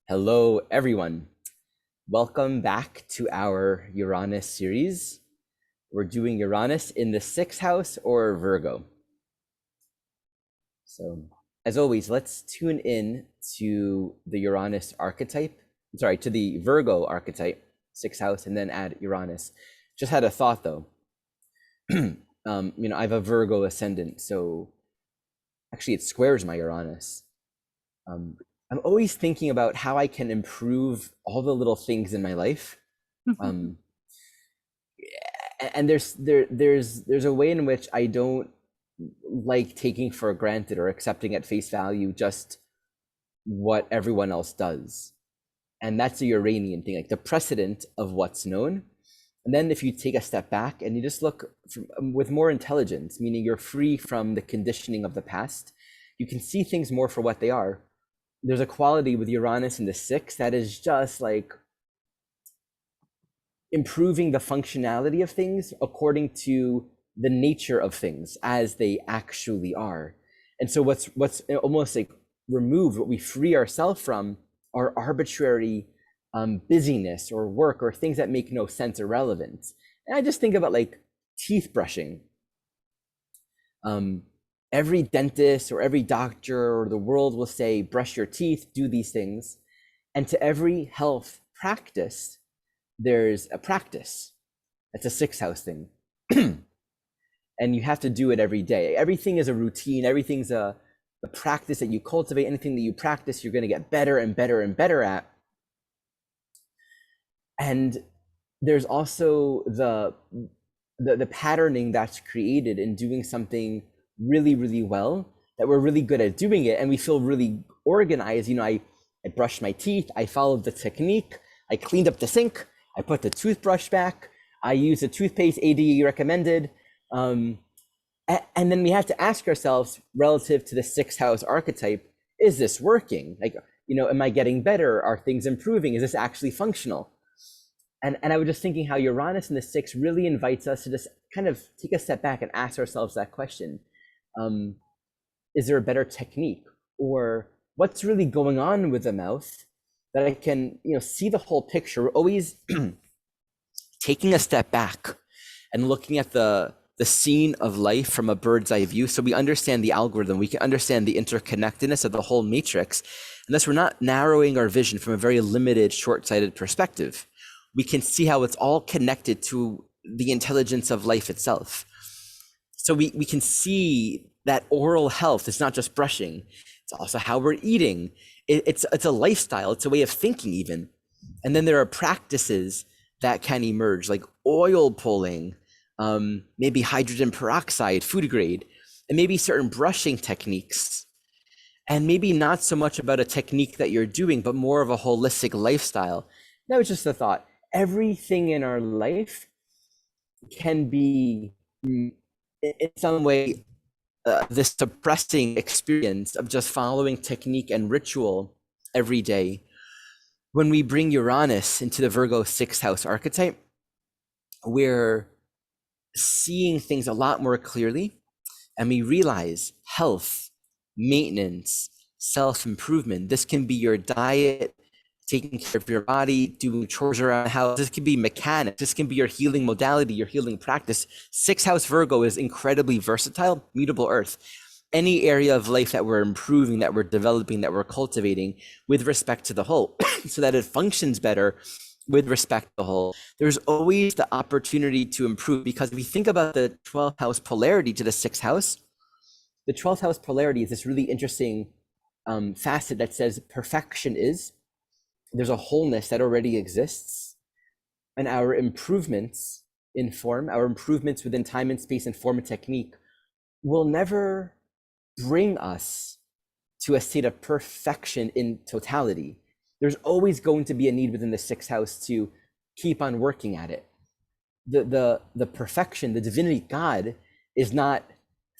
Hello, everyone. Welcome back to our Uranus series. We're doing Uranus in the sixth house or Virgo. So, as always, let's tune in to the Uranus archetype. To the Virgo archetype, sixth house, and then add Uranus. Just had a thought though. I have a Virgo ascendant, so actually it squares my Uranus. I'm always thinking about how I can improve all the little things in my life. And there's a way in which I don't like taking for granted or accepting at face value just what everyone else does. And that's a Uranian thing, like the precedent of what's known. And then if you take a step back and you just look with more intelligence, meaning you're free from the conditioning of the past, you can see things more for what they are. There's a quality with Uranus in the sixth that is just like improving the functionality of things according to the nature of things as they actually are. And so what's almost like removed, what we free ourselves from, are arbitrary busyness or work or things that make no sense or relevance. And I just think about like teeth brushing. Every dentist or every doctor or the world will say, brush your teeth, do these things. And to every health practice, there's a practice. That's a sixth house thing. And you have to do it every day. Everything is a routine. Everything's a practice that you cultivate. Anything that you practice, you're going to get better and better and better at. And there's also the patterning that's created in doing something really, really well, that we're really good at doing it and we feel really organized. I brushed my teeth, I followed the technique, I cleaned up the sink, I put the toothbrush back, I used the toothpaste ADE recommended. And then we have to ask ourselves, relative to the sixth house archetype, is this working? Like, am I getting better? Are things improving? Is this actually functional? And I was just thinking how Uranus in the sixth really invites us to just kind of take a step back and ask ourselves that question. Is there a better technique, or what's really going on with the mouth that I can, see the whole picture? We're always taking a step back and looking at the scene of life from a bird's eye view. So we understand the algorithm, we can understand the interconnectedness of the whole matrix. And thus we're not narrowing our vision from a very limited, short-sighted perspective. We can see how it's all connected to the intelligence of life itself. So we can see that oral health is not just brushing, it's also how we're eating. It's a lifestyle, it's a way of thinking even. And then there are practices that can emerge, like oil pulling, maybe hydrogen peroxide, food grade, and maybe certain brushing techniques. And maybe not so much about a technique that you're doing, but more of a holistic lifestyle. That was just a thought. Everything in our life can be, in some way, this suppressing experience of just following technique and ritual every day. When we bring Uranus into the Virgo sixth house archetype, we're seeing things a lot more clearly, and we realize health, maintenance, self-improvement. This can be your diet, taking care of your body, doing chores around the house. This can be mechanics. This can be your healing modality, your healing practice. Sixth house Virgo is incredibly versatile, mutable earth. Any area of life that we're improving, that we're developing, that we're cultivating with respect to the whole, so that it functions better with respect to the whole, there's always the opportunity to improve. Because if you think about the 12th house polarity to the sixth house, the 12th house polarity is this really interesting facet that says perfection is, there's a wholeness that already exists, and our improvements in form, our improvements within time and space and form and technique will never bring us to a state of perfection in totality. There's always going to be a need within the sixth house to keep on working at it. The perfection, the divinity, God, is not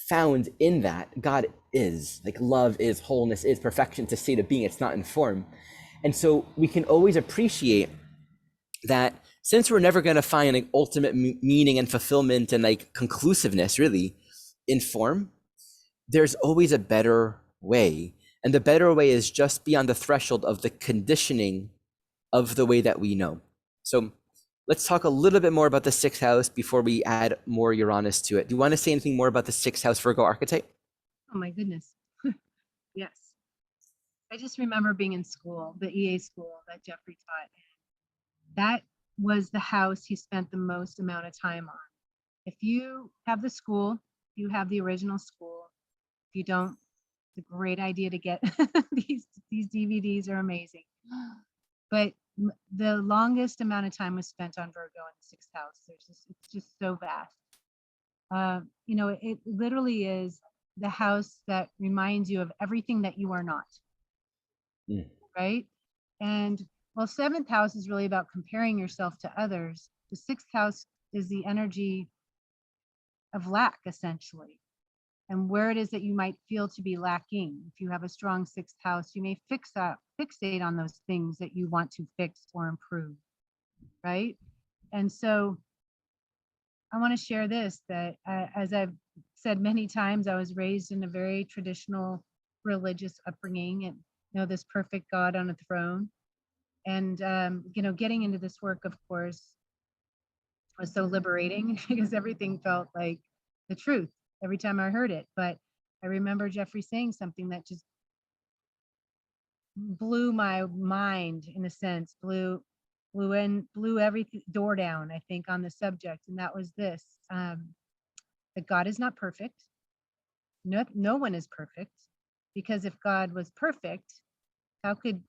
found in that. God is, like love is, wholeness is, perfection, it's a state of being, it's not in form. And so we can always appreciate that since we're never going to find like ultimate meaning and fulfillment and like conclusiveness really in form, there's always a better way. And the better way is just beyond the threshold of the conditioning of the way that we know. So let's talk a little bit more about the sixth house before we add more Uranus to it. Do you want to say anything more about the sixth house Virgo archetype? Oh my goodness. Yes. I just remember being in school, the EA school that Jeffrey taught. That was the house he spent the most amount of time on. If you have the school, you have the original school. If you don't, it's a great idea to get these DVDs are amazing. But the longest amount of time was spent on Virgo in the sixth house. It's just so vast. You know, it literally is the house that reminds you of everything that you are not. Right? And well, seventh house is really about comparing yourself to others. The sixth house is the energy of lack, essentially, and where it is that you might feel to be lacking. If you have a strong sixth house, you may fixate on those things that you want to fix or improve, right? And so I want to share this, that as I've said many times, I was raised in a very traditional religious upbringing, and you know, this perfect God on a throne. And you know, getting into this work, of course, was so liberating because everything felt like the truth every time I heard it. But I remember Jeffrey saying something that just blew my mind, in a sense, blew every door down, I think, on the subject. And that was this, that God is not perfect. No one is perfect, because if God was perfect, how could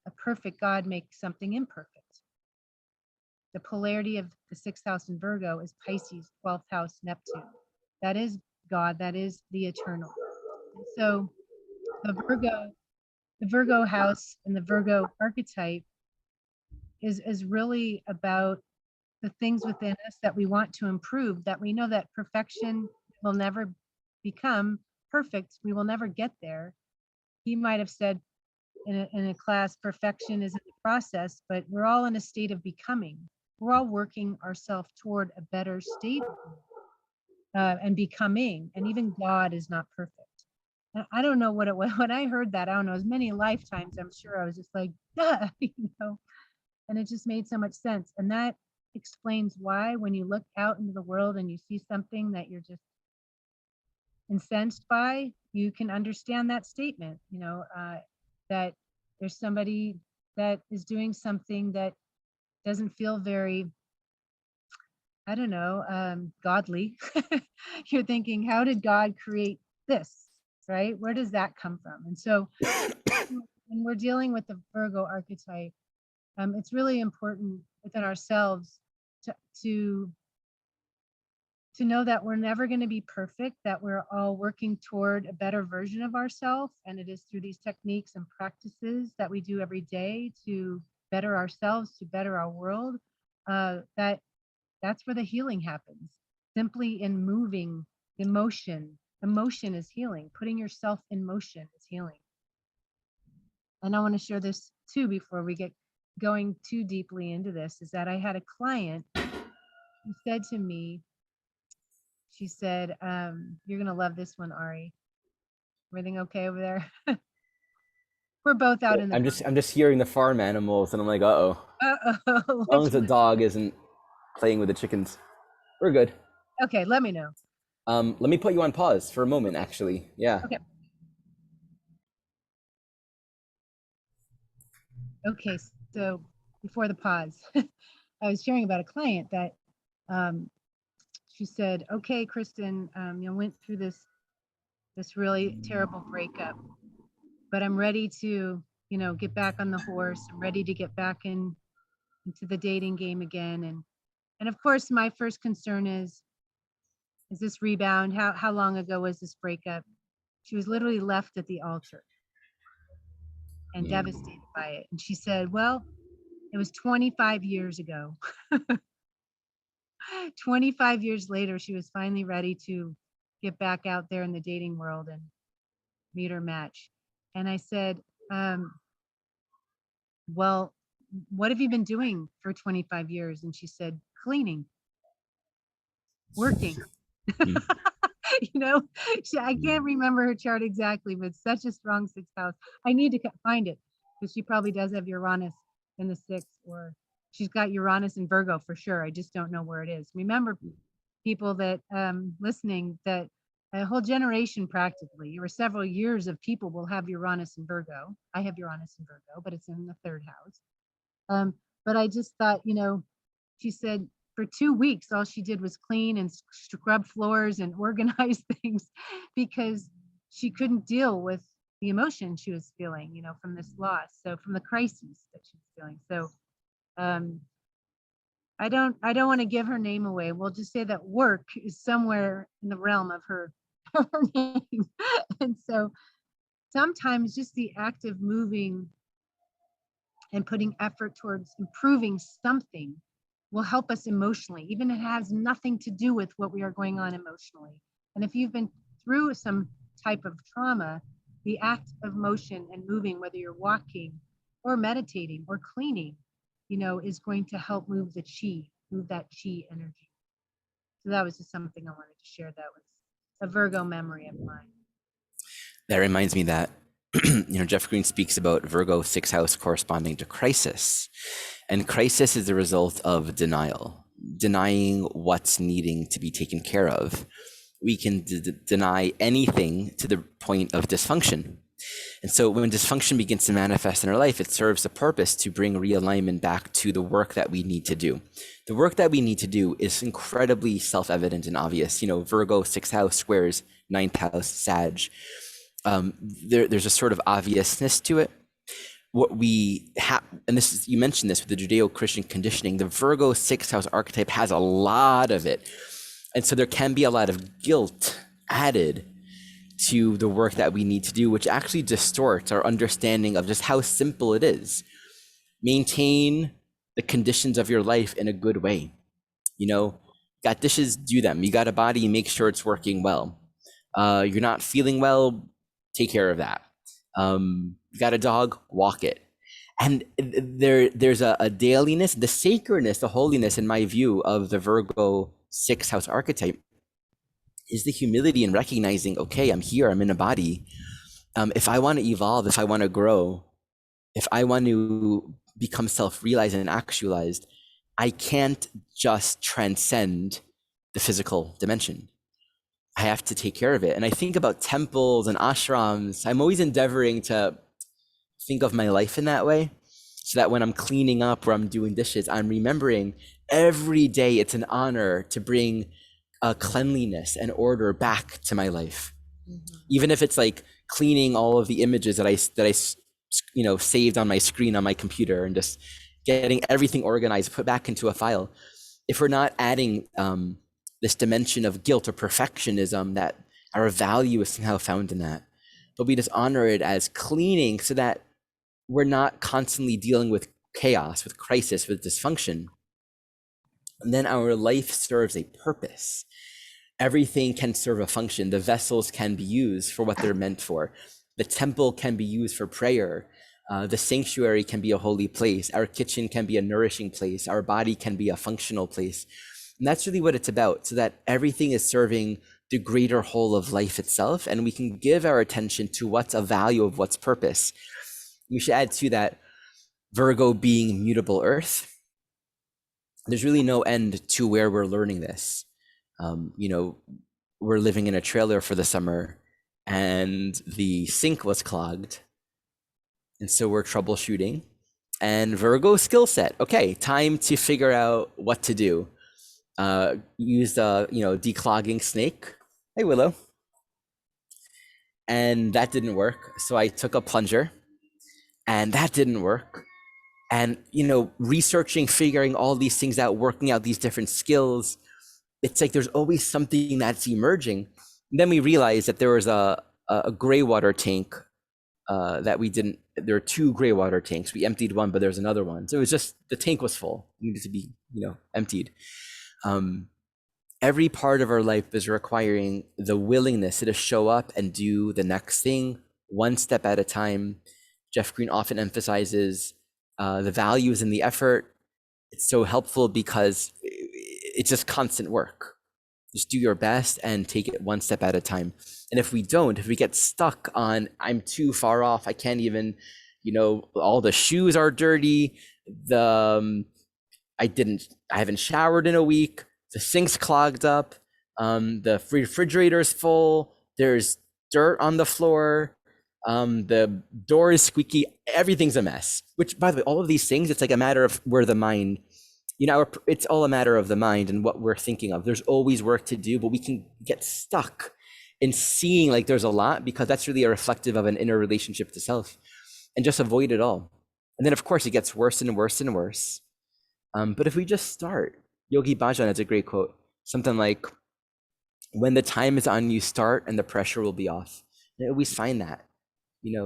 a perfect God make something imperfect? The polarity of the sixth house in Virgo is Pisces, 12th house, Neptune. That is God, that is the eternal. And so the Virgo house and the Virgo archetype is really about the things within us that we want to improve, that we know that perfection will never become perfect. We will never get there. He might have said in a class, perfection is in the process, but we're all in a state of becoming. We're all working ourselves toward a better state and becoming. And even God is not perfect. And I don't know what it was. When I heard that, I don't know, as many lifetimes, I'm sure I was just like, duh, you know, and it just made so much sense. And that explains why when you look out into the world and you see something that you're just incensed by, you can understand that statement, you know, that there's somebody that is doing something that doesn't feel very, I don't know, godly. You're thinking, how did God create this, right? Where does that come from? And so when we're dealing with the Virgo archetype, it's really important within ourselves to know that we're never going to be perfect, that we're all working toward a better version of ourselves. And it is through these techniques and practices that we do every day to better ourselves, to better our world, that's where the healing happens. Simply in moving emotion. Emotion is healing. Putting yourself in motion is healing. And I want to share this too before we get going too deeply into this, is that I had a client who said to me, she said, you're going to love this one, Ari. Everything okay over there? We're both out in the I'm just hearing the farm animals, and I'm like, uh-oh. As long as the dog isn't playing with the chickens, we're good. Okay, let me know. Let me put you on pause for a moment, actually. Yeah. Okay. Okay, so before the pause, I was sharing about a client that she said, okay, Kristin, you know, went through this really terrible breakup, but I'm ready to, you know, get back on the horse. I'm ready to get back into the dating game again. And of course, my first concern is this rebound? How long ago was this breakup? She was literally left at the altar and devastated by it. And she said, well, it was 25 years ago. 25 years later, she was finally ready to get back out there in the dating world and meet her match. And I said, well, what have you been doing for 25 years? And she said, cleaning, working. You know, I can't remember her chart exactly, but such a strong sixth house. I need to find it because she probably does have Uranus in the sixth, or she's got Uranus in Virgo for sure. I just don't know where it is. Remember, people that listening, that a whole generation practically, or several years of people will have Uranus in Virgo. I have Uranus in Virgo, but it's in the third house. But I just thought, you know, she said for 2 weeks, all she did was clean and scrub floors and organize things because she couldn't deal with the emotion she was feeling, you know, from this loss. So from the crises that she's feeling. So I don't want to give her name away. We'll just say that work is somewhere in the realm of her, her name. And so sometimes just the act of moving and putting effort towards improving something will help us emotionally, even if it has nothing to do with what we are going on emotionally. And if you've been through some type of trauma, the act of motion and moving, whether you're walking or meditating or cleaning, you know, is going to help move the chi, move that chi energy. So that was just something I wanted to share. That was a Virgo memory of mine. That reminds me that, Jeff Green speaks about Virgo sixth house corresponding to crisis. And crisis is the result of denial, denying what's needing to be taken care of. We can deny anything to the point of dysfunction. And so when dysfunction begins to manifest in our life, it serves a purpose to bring realignment back to the work that we need to do. The work that we need to do is incredibly self-evident and obvious. Virgo sixth house squares ninth house Sag. There's a sort of obviousness to it. What we have, and this is, you mentioned this with the Judeo-Christian conditioning, the Virgo sixth house archetype has a lot of it. And so there can be a lot of guilt added to the work that we need to do, which actually distorts our understanding of just how simple it is. Maintain the conditions of your life in a good way. Got dishes, do them. You got a body, make sure it's working well. You're not feeling well, take care of that. You got a dog, walk it. And there's a dailiness, the sacredness, the holiness, in my view, of the Virgo sixth house archetype is the humility in recognizing, okay, I'm here, I'm in a body. If I want to evolve, if I want to grow, if I want to become self-realized and actualized, I can't just transcend the physical dimension. I have to take care of it. And I think about temples and ashrams. I'm always endeavoring to think of my life in that way, so that when I'm cleaning up or I'm doing dishes, I'm remembering every day it's an honor to bring cleanliness and order back to my life. Mm-hmm. Even if it's like cleaning all of the images that I saved on my screen on my computer and just getting everything organized, put back into a file. If we're not adding this dimension of guilt or perfectionism, that our value is somehow found in that, but we just honor it as cleaning, so that we're not constantly dealing with chaos, with crisis, with dysfunction. And then our life serves a purpose. Everything can serve a function. The vessels can be used for what they're meant for. The temple can be used for prayer. The sanctuary can be a holy place. Our kitchen can be a nourishing place. Our body can be a functional place. And that's really what it's about, so that everything is serving the greater whole of life itself, and we can give our attention to what's a value of what's purpose. You should add to that Virgo being mutable earth. There's really no end to where we're learning this. We're living in a trailer for the summer and the sink was clogged. And so we're troubleshooting, and Virgo skill set. Okay, time to figure out what to do. Use the, declogging snake. Hey, Willow. And that didn't work. So I took a plunger, and that didn't work. And, researching, figuring all these things out, working out these different skills, it's like there's always something that's emerging. And then we realized that there was a gray water tank that we didn't, there are two gray water tanks. We emptied one, but there's another one. So it was just, the tank was full, it needed to be, emptied. Every part of our life is requiring the willingness to show up and do the next thing, one step at a time. Jeff Green often emphasizes the values in the effort. It's so helpful because it's just constant work. Just do your best and take it one step at a time. And if we don't, if we get stuck on, I'm too far off, I can't even, all the shoes are dirty, the I haven't showered in a week, the sink's clogged up, the refrigerator's full, there's dirt on the floor, the door is squeaky, everything's a mess. Which, by the way, all of these things, it's like a matter of where the mind, it's all a matter of the mind and what we're thinking of. There's always work to do, but we can get stuck in seeing like there's a lot, because that's really a reflective of an inner relationship to self, and just avoid it all. And then, of course, it gets worse and worse and worse. But if we just start, Yogi Bhajan has a great quote, something like, when the time is on, you start and the pressure will be off. And I always find that,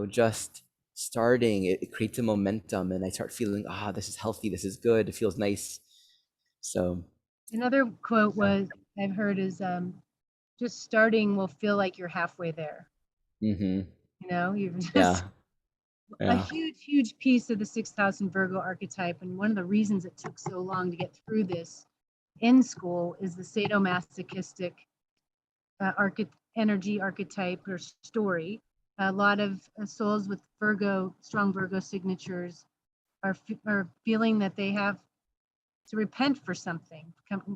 just starting, it creates a momentum, and I start feeling, this is healthy, this is good, it feels nice. So Another quote I've heard is, just starting will feel like you're halfway there. mm-hmm. You've just Yeah. a Yeah. huge piece of the 6,000 Virgo archetype. And one of the reasons it took so long to get through this in school is the sadomasochistic energy archetype or story. A lot of souls with strong Virgo signatures are feeling that they have to repent for something.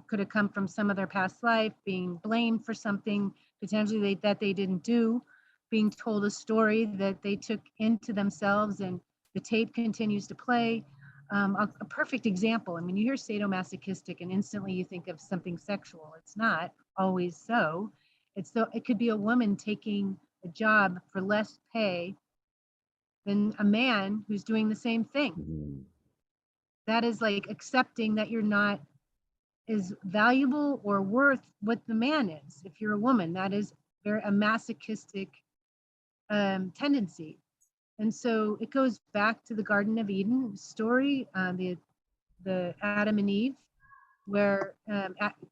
Could have come from some of their past life, being blamed for something potentially that they didn't do, being told a story that they took into themselves, and the tape continues to play. A perfect example. I mean, you hear sadomasochistic, and instantly you think of something sexual. It's not always so. It could be a woman taking a job for less pay than a man who's doing the same thing. Mm-hmm. That is like accepting that you're not as valuable or worth what the man is. If you're a woman, that is a masochistic tendency. And so it goes back to the Garden of Eden story, the Adam and Eve, where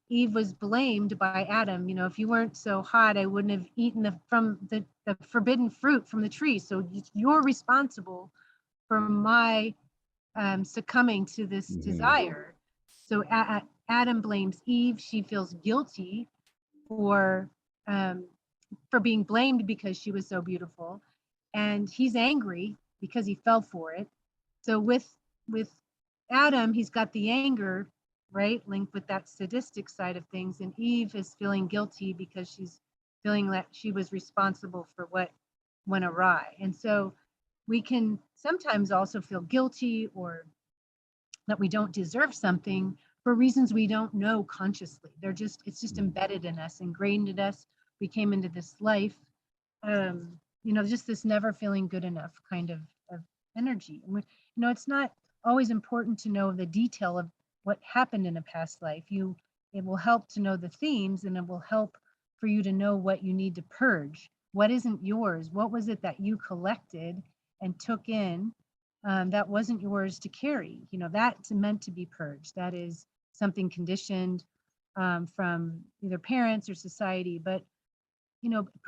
Eve was blamed by Adam. If you weren't so hot, I wouldn't have eaten from the forbidden fruit from the tree. So you're responsible for my succumbing to this Mm-hmm. desire. So Adam blames Eve. She feels guilty for um, for being blamed because she was so beautiful, and he's angry because he fell for it. So with Adam, he's got the anger, right, linked with that sadistic side of things, and Eve is feeling guilty because she's feeling that she was responsible for what went awry. And so we can sometimes also feel guilty or that we don't deserve something for reasons we don't know consciously. It's just embedded in us, ingrained in us. We came into this life, just this never feeling good enough kind of energy. It's not always important to know the detail of what happened in a past life. It will help to know the themes, and it will help for you to know what you need to purge. What isn't yours? What was it that you collected and took in that wasn't yours to carry? That's meant to be purged. That is something conditioned from either parents or society. But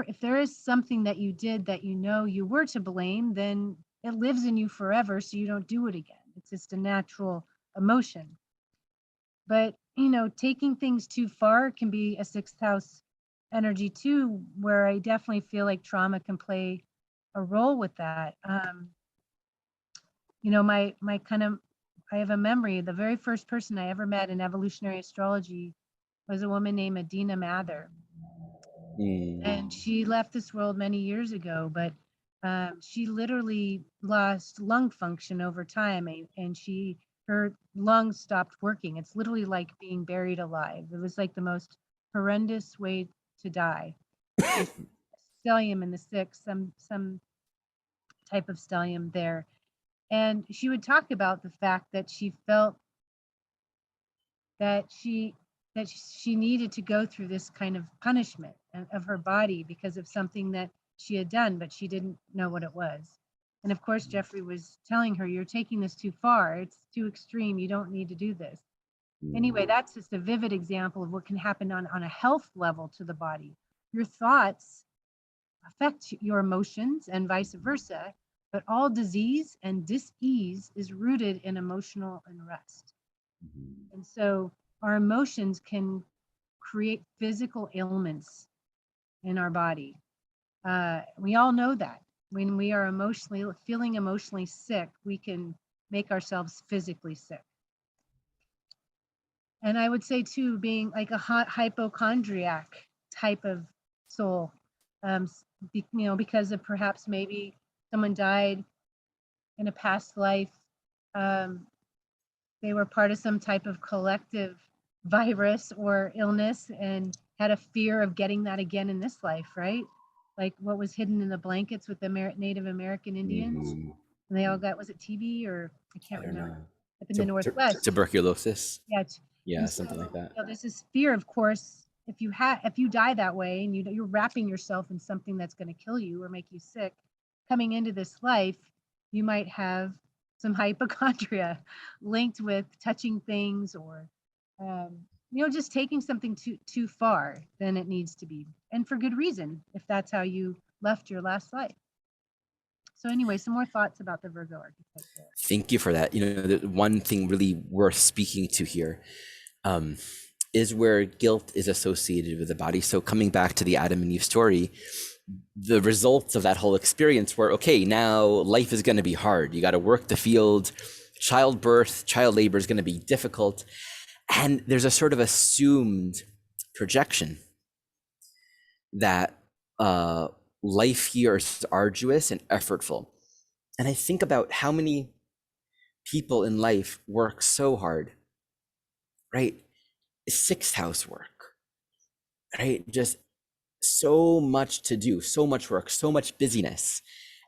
if there is something that you did that you were to blame, then it lives in you forever, so you don't do it again. It's just a natural emotion. But taking things too far can be a sixth house energy too, where I definitely feel like trauma can play a role with that. My kind of, I have a memory. The very first person I ever met in evolutionary astrology was a woman named Adina Mather. And she left this world many years ago, but she literally lost lung function over time, and her lungs stopped working. It's literally like being buried alive. It was like the most horrendous way to die. Stellium in the sixth, some type of stellium there. And she would talk about the fact that she felt that she needed to go through this kind of punishment of her body because of something that she had done, but she didn't know what it was. And of course, Jeffrey was telling her, you're taking this too far. It's too extreme. You don't need to do this. Anyway, that's just a vivid example of what can happen on a health level to the body. Your thoughts affect your emotions and vice versa, but all disease and dis-ease is rooted in emotional unrest. And so our emotions can create physical ailments in our body. We all know that when we are feeling emotionally sick, we can make ourselves physically sick. And I would say too, being like a hypochondriac type of soul, because of perhaps maybe someone died in a past life. They were part of some type of collective virus or illness and had a fear of getting that again in this life, right? Like what was hidden in the blankets with the Native American Indians. Mm-hmm. And they all got, was it TB or I I can't don't remember, know. up in the Northwest. Tuberculosis. Yeah. Yeah, And so, something like that. there's this fear, of course, if you die that way and you're wrapping yourself in something that's going to kill you or make you sick, coming into this life, you might have some hypochondria linked with touching things or just taking something too far than it needs to be, and for good reason if that's how you left your last life. So anyway, some more thoughts about the Virgo archetype there. Thank you for that. The one thing really worth speaking to here is where guilt is associated with the body. So coming back to the Adam and Eve story, the results of that whole experience were, okay, now life is going to be hard. You got to work the field. Childbirth, child labor is going to be difficult. And there's a sort of assumed projection that life here is arduous and effortful. And I think about how many people in life work so hard, right? Sixth house work, right? Just so much to do, so much work, so much busyness.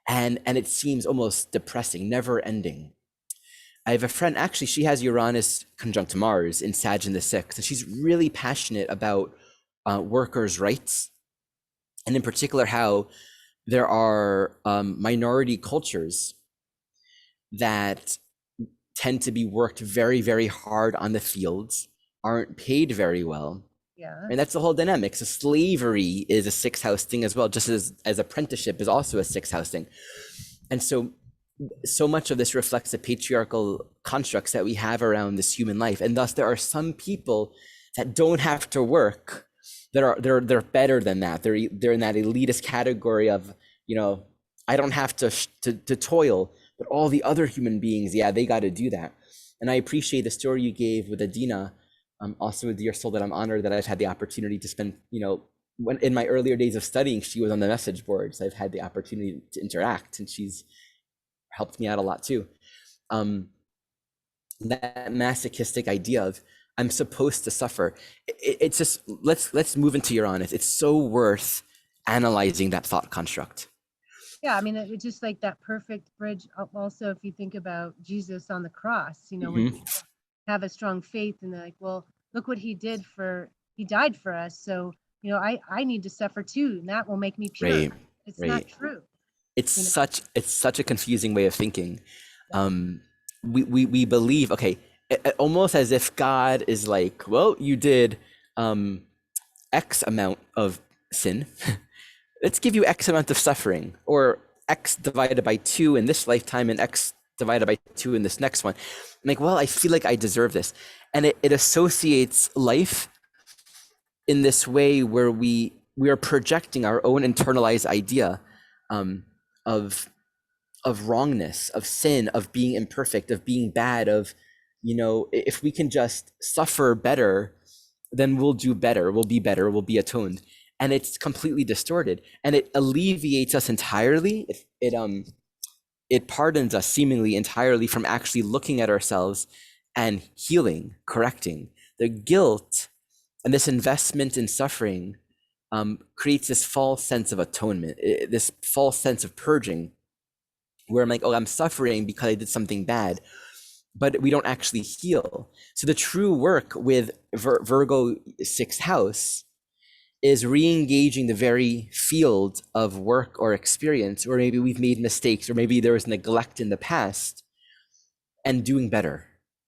And it seems almost depressing, never ending. I have a friend, actually, she has Uranus conjunct Mars in Sag in the sixth, and she's really passionate about workers' rights. And in particular, how there are minority cultures that tend to be worked very, very hard on the fields, aren't paid very well. Yeah. And that's the whole dynamic. So slavery is a sixth house thing as well, just as apprenticeship is also a sixth house thing. And so much of this reflects the patriarchal constructs that we have around this human life. And thus there are some people that don't have to work they're better than that. They're in that elitist category of, I don't have to toil, but all the other human beings, yeah, they got to do that. And I appreciate the story you gave with Adina, also with your soul, that I'm honored that I've had the opportunity to spend, when in my earlier days of studying, she was on the message boards. I've had the opportunity to interact, and she's helped me out a lot too. That masochistic idea of I'm supposed to suffer. It's just, let's move into Uranus. It's so worth analyzing that thought construct. Yeah, I mean, it's just like that perfect bridge. Also, if you think about Jesus on the cross, when people have a strong faith and they're like, well, look what he did he died for us. So, I need to suffer too, and that will make me pure. Right, it's right. not true. It's such a confusing way of thinking. We believe, okay, almost as if God is like, well, you did X amount of sin. Let's give you X amount of suffering, or X divided by 2 in this lifetime and X divided by 2 in this next one. I'm like, well, I feel like I deserve this. And it associates life in this way where we are projecting our own internalized idea of wrongness, of sin, of being imperfect, of being bad, of, if we can just suffer better, then we'll do better, we'll be better, we'll be atoned. And it's completely distorted, and it alleviates us entirely. It pardons us seemingly entirely from actually looking at ourselves and healing, correcting. The guilt and this investment in suffering creates this false sense of atonement, this false sense of purging, where I'm like, oh, I'm suffering because I did something bad, but we don't actually heal. So the true work with Virgo sixth house is re-engaging the very field of work or experience, or maybe we've made mistakes, or maybe there was neglect in the past, and doing better.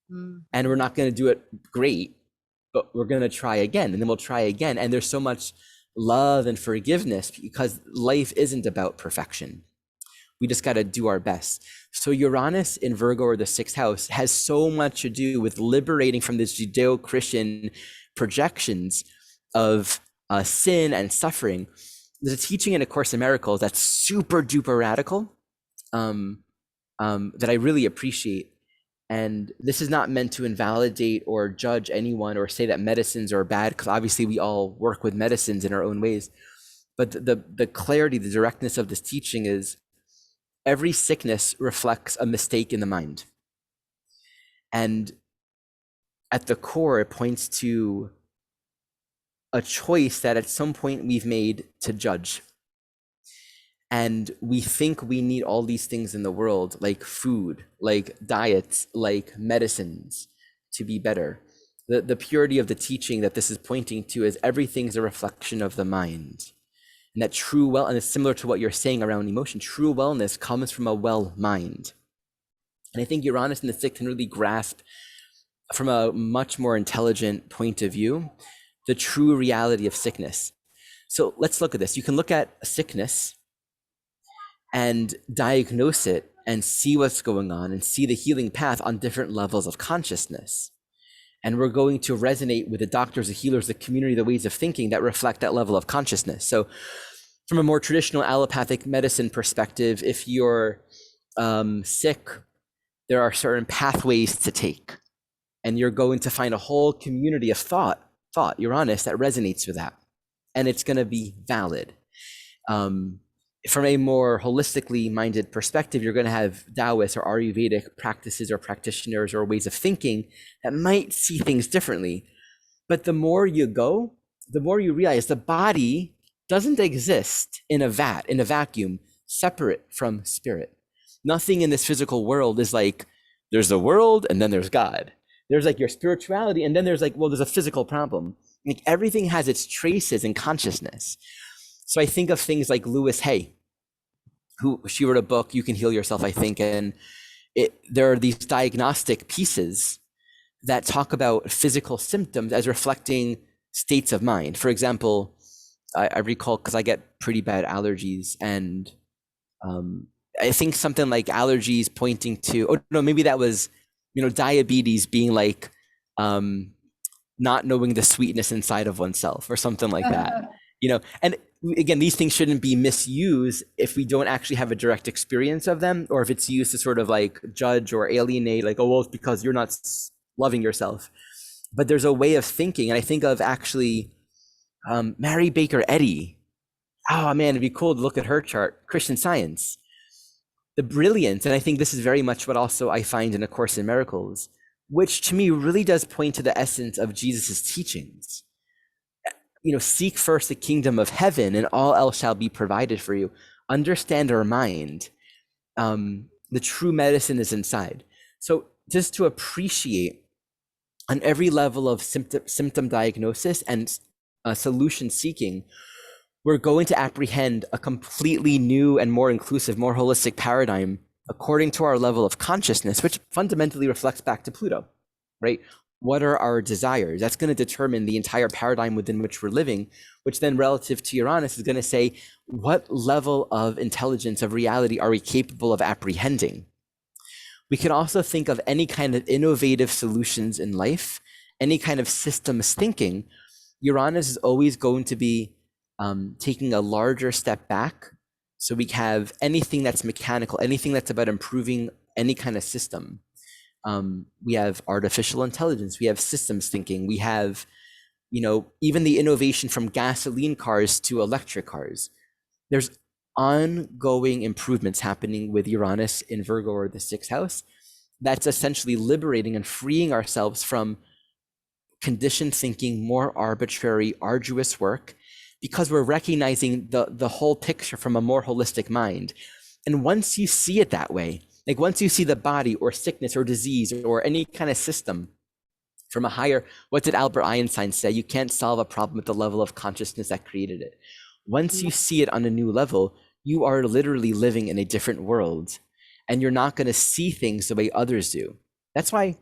And we're not going to do it great, but we're going to try again, and then we'll try again. And there's so much love and forgiveness because life isn't about perfection. We just got to do our best. So Uranus in Virgo, or the sixth house, has so much to do with liberating from this Judeo-Christian projections of sin and suffering. There's a teaching in A Course in Miracles that's super duper radical, that I really appreciate. And this is not meant to invalidate or judge anyone or say that medicines are bad, because obviously we all work with medicines in our own ways. But the clarity, the directness of this teaching is every sickness reflects a mistake in the mind. And at the core, it points to a choice that at some point we've made to judge. And we think we need all these things in the world, like food, like diets, like medicines, to be better. The purity of the teaching that this is pointing to is everything's a reflection of the mind. And that true well, and it's similar to what you're saying around emotion, true wellness comes from a well mind. And I think Uranus in the sixth can really grasp from a much more intelligent point of view the true reality of sickness. So let's look at this. You can look at a sickness and diagnose it and see what's going on and see the healing path on different levels of consciousness. And we're going to resonate with the doctors, the healers, the community, the ways of thinking that reflect that level of consciousness. So from a more traditional allopathic medicine perspective, if you're sick, there are certain pathways to take. And you're going to find a whole community of thought, Uranus, that resonates with that. And it's going to be valid. From a more holistically minded perspective, you're going to have Taoist or Ayurvedic practices or practitioners or ways of thinking that might see things differently. But the more you go, the more you realize the body doesn't exist in a vacuum, separate from spirit. Nothing in this physical world is like, there's the world and then there's God. There's like your spirituality and then there's like, well, there's a physical problem. Like everything has its traces in consciousness. So I think of things like Louise Hay, she wrote a book, You Can Heal Yourself, I think, and there are these diagnostic pieces that talk about physical symptoms as reflecting states of mind. For example, I recall, because I get pretty bad allergies, and I think something like allergies pointing to, oh no, maybe that was, diabetes being like not knowing the sweetness inside of oneself or something like that. And again, these things shouldn't be misused if we don't actually have a direct experience of them, or if it's used to sort of like judge or alienate, like, oh, well, it's because you're not loving yourself. But there's a way of thinking, and I think of actually Mary Baker Eddy. Oh man, it'd be cool to look at her chart, Christian Science. The brilliance, and I think this is very much what also I find in A Course in Miracles, which to me really does point to the essence of Jesus's teachings. Seek first the kingdom of heaven and all else shall be provided for you. Understand our mind. The true medicine is inside. So just to appreciate on every level of symptom diagnosis and solution seeking, we're going to apprehend a completely new and more inclusive, more holistic paradigm according to our level of consciousness, which fundamentally reflects back to Pluto, right? What are our desires? That's going to determine the entire paradigm within which we're living, which then relative to Uranus is going to say, what level of intelligence, of reality are we capable of apprehending? We can also think of any kind of innovative solutions in life, any kind of systems thinking. Uranus is always going to be taking a larger step back. So we have anything that's mechanical, anything that's about improving any kind of system. We have artificial intelligence, we have systems thinking, we have, even the innovation from gasoline cars to electric cars. There's ongoing improvements happening with Uranus in Virgo or the sixth house that's essentially liberating and freeing ourselves from conditioned thinking, more arbitrary, arduous work, because we're recognizing the whole picture from a more holistic mind. And once you see it that way, like once you see the body or sickness or disease or any kind of system from a higher, what did Albert Einstein say? You can't solve a problem at the level of consciousness that created it. Once you see it on a new level, you are literally living in a different world, and you're not going to see things the way others do. That's why,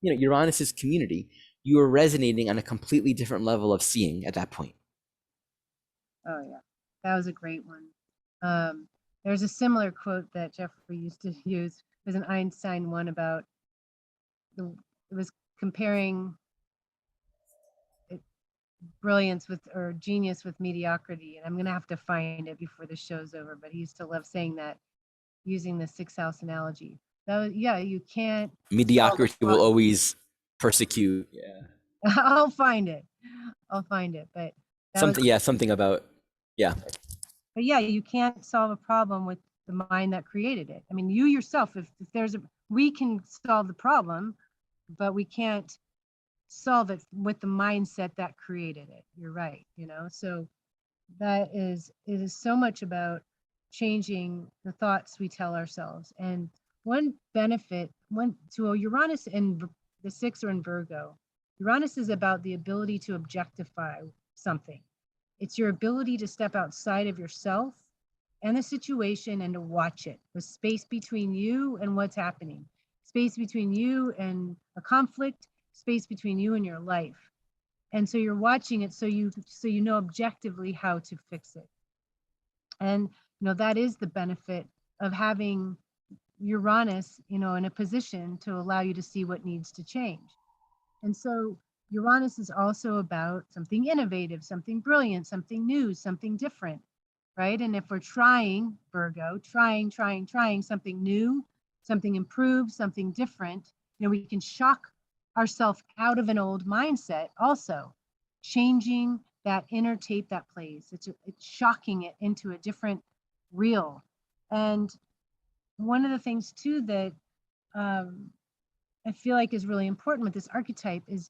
Uranus's community, you are resonating on a completely different level of seeing at that point. Oh yeah, that was a great one. There's a similar quote that Jeffrey used to use. It was an Einstein one about it was comparing brilliance with, or genius with mediocrity. And I'm going to have to find it before the show's over, but he used to love saying that, using the sixth house analogy. Yeah, you can't solve the Mediocrity will problem. always persecute. Yeah. I'll find it. I'll find it. But that was, Something, yeah, something about, yeah. but yeah, you can't solve a problem with the mind that created it. I mean, you yourself, if there's a, we can solve the problem, but we can't solve it with the mindset that created it. You're right, you know? So that is, it is so much about changing the thoughts we tell ourselves. And one benefit, one to a Uranus and the six are in Virgo. Uranus is about the ability to objectify something. It's your ability to step outside of yourself and the situation and to watch it, the space between you and what's happening, space between you and a conflict, space between you and your life. And so you're watching it so you know objectively how to fix it. And you know that is the benefit of having Uranus, you know, in a position to allow you to see what needs to change. And so Uranus is also about something innovative, something brilliant, something new, something different, right? And if we're trying, Virgo, trying something new, something improved, something different, you know, we can shock ourselves out of an old mindset also, changing that inner tape that plays. It's shocking it into a different reel. And one of the things too that I feel like is really important with this archetype is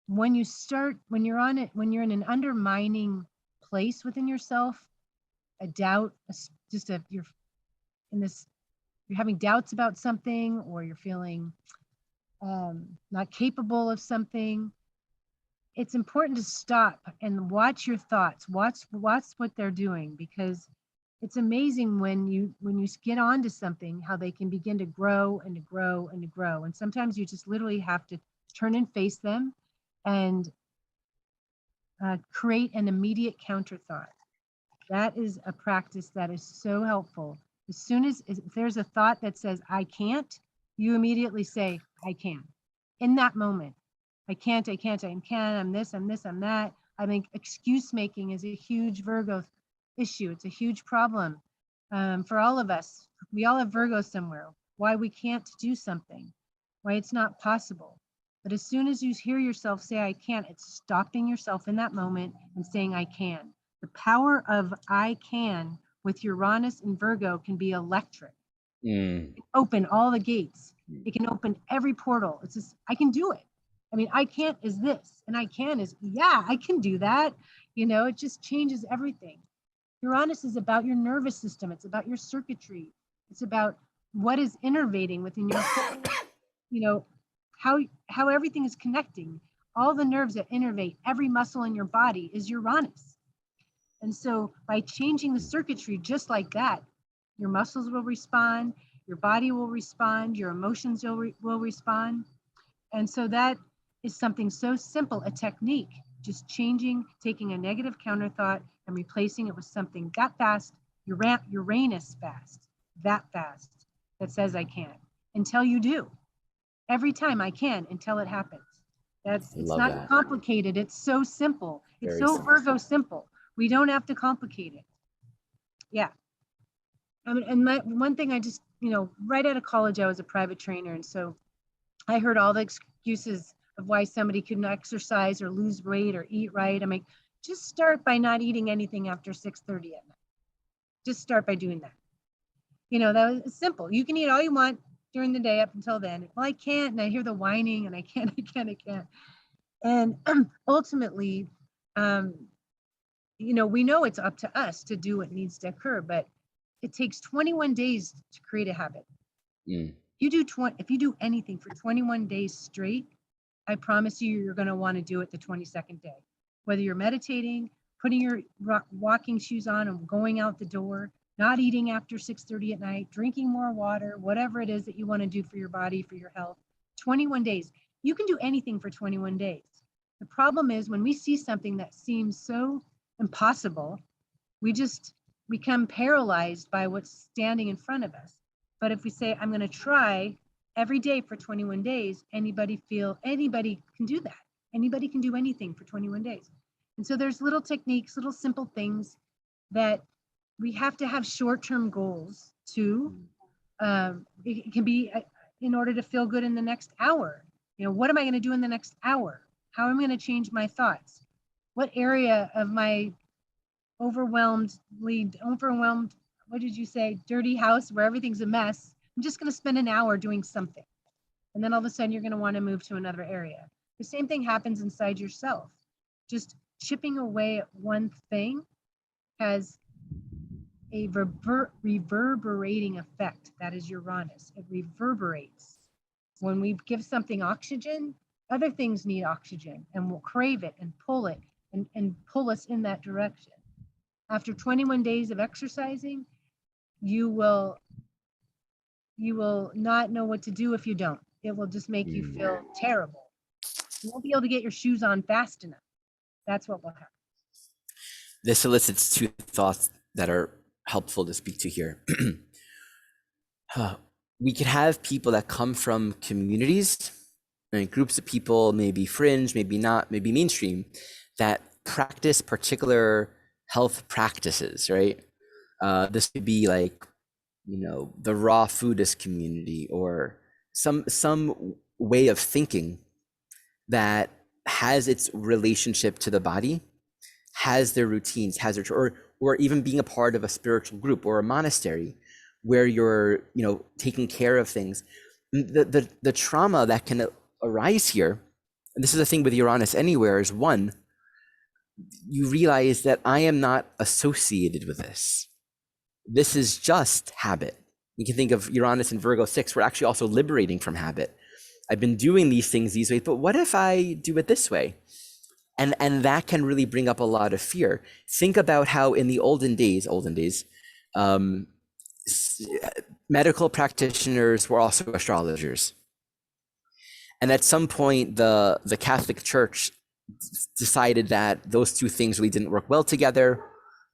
when you start, when you're on it, when you're in an undermining place within yourself, a doubt, you're in this, you're having doubts about something, or you're feeling not capable of something. It's important to stop and watch your thoughts, watch what they're doing, because it's amazing when you get onto something, how they can begin to grow and to grow and to grow. And sometimes you just literally have to turn and face them and create an immediate counter thought. That is a practice that is so helpful. As soon as if there's a thought that says, I can't, you immediately say, I can. In that moment, I can't, I'm this, I'm that. I think excuse making is a huge Virgo issue. It's a huge problem for all of us. We all have Virgo somewhere. Why we can't do something, why it's not possible. But as soon as you hear yourself say, I can't, it's stopping yourself in that moment and saying, I can. The power of I can with Uranus and Virgo can be electric. Mm. Open all the gates. It can open every portal. It's just, I can do it. I mean, I can't is this, and I can is, yeah, I can do that. You know, it just changes everything. Uranus is about your nervous system. It's about your circuitry. It's about what is innervating within your whole, you know, how everything is connecting. All the nerves that innervate every muscle in your body is Uranus. And so by changing the circuitry just like that, your muscles will respond, your body will respond, your emotions will respond. And so that is something so simple, a technique, just changing, taking a negative counter thought and replacing it with something that fast, Uranus fast, that says I can, until you do. Every time I can, until it happens. It's Love not that. complicated. It's so simple. It's Very so simple. Virgo simple. We don't have to complicate it. Yeah. I mean, and one thing I just, you know, right out of college, I was a private trainer. And so I heard all the excuses of why somebody couldn't exercise or lose weight or eat right. I'm like, just start by not eating anything after 6:30 at night. Just start by doing that. You know, that was simple. You can eat all you want during the day up until then. Well, I can't. And I hear the whining and I can't. And ultimately, you know, we know it's up to us to do what needs to occur, but it takes 21 days to create a habit. Mm. If you do anything for 21 days straight, I promise you're going to want to do it the 22nd day. Whether you're meditating, putting your walking shoes on and going out the door, not eating after 6:30 at night, drinking more water, whatever it is that you want to do for your body, for your health, 21 days. You can do anything for 21 days. The problem is when we see something that seems so impossible, we just become paralyzed by what's standing in front of us. But if we say, I'm going to try every day for 21 days, anybody can do that. Anybody can do anything for 21 days. And so there's little techniques, little simple things that we have to have short-term goals to. It can be in order to feel good in the next hour. You know, what am I going to do in the next hour? How am I going to change my thoughts? What area of my overwhelmed, what did you say, dirty house where everything's a mess, I'm just going to spend an hour doing something. And then all of a sudden you're going to want to move to another area. The same thing happens inside yourself. Just chipping away at one thing has a reverberating effect. That is Uranus. It reverberates. When we give something oxygen, other things need oxygen and we'll crave it and pull it and pull us in that direction. After 21 days of exercising, you will not know what to do if you don't. It will just make you feel terrible. You won't be able to get your shoes on fast enough. That's what will happen. This elicits two thoughts that are helpful to speak to here. We could have people that come from communities and groups of people, maybe fringe, maybe not, maybe mainstream, that practice particular health practices, right? This could be like, you know, the raw foodist community or some way of thinking that has its relationship to the body, has their routines, has their, or even being a part of a spiritual group or a monastery where you're, you know, taking care of things. The trauma that can arise here, and this is the thing with Uranus anywhere, is one, you realize that I am not associated with this. This is just habit. You can think of Uranus and Virgo 6, we're actually also liberating from habit. I've been doing these things these ways, but what if I do it this way? And that can really bring up a lot of fear. Think about how in the olden days, medical practitioners were also astrologers. And at some point, the Catholic Church decided that those two things really didn't work well together.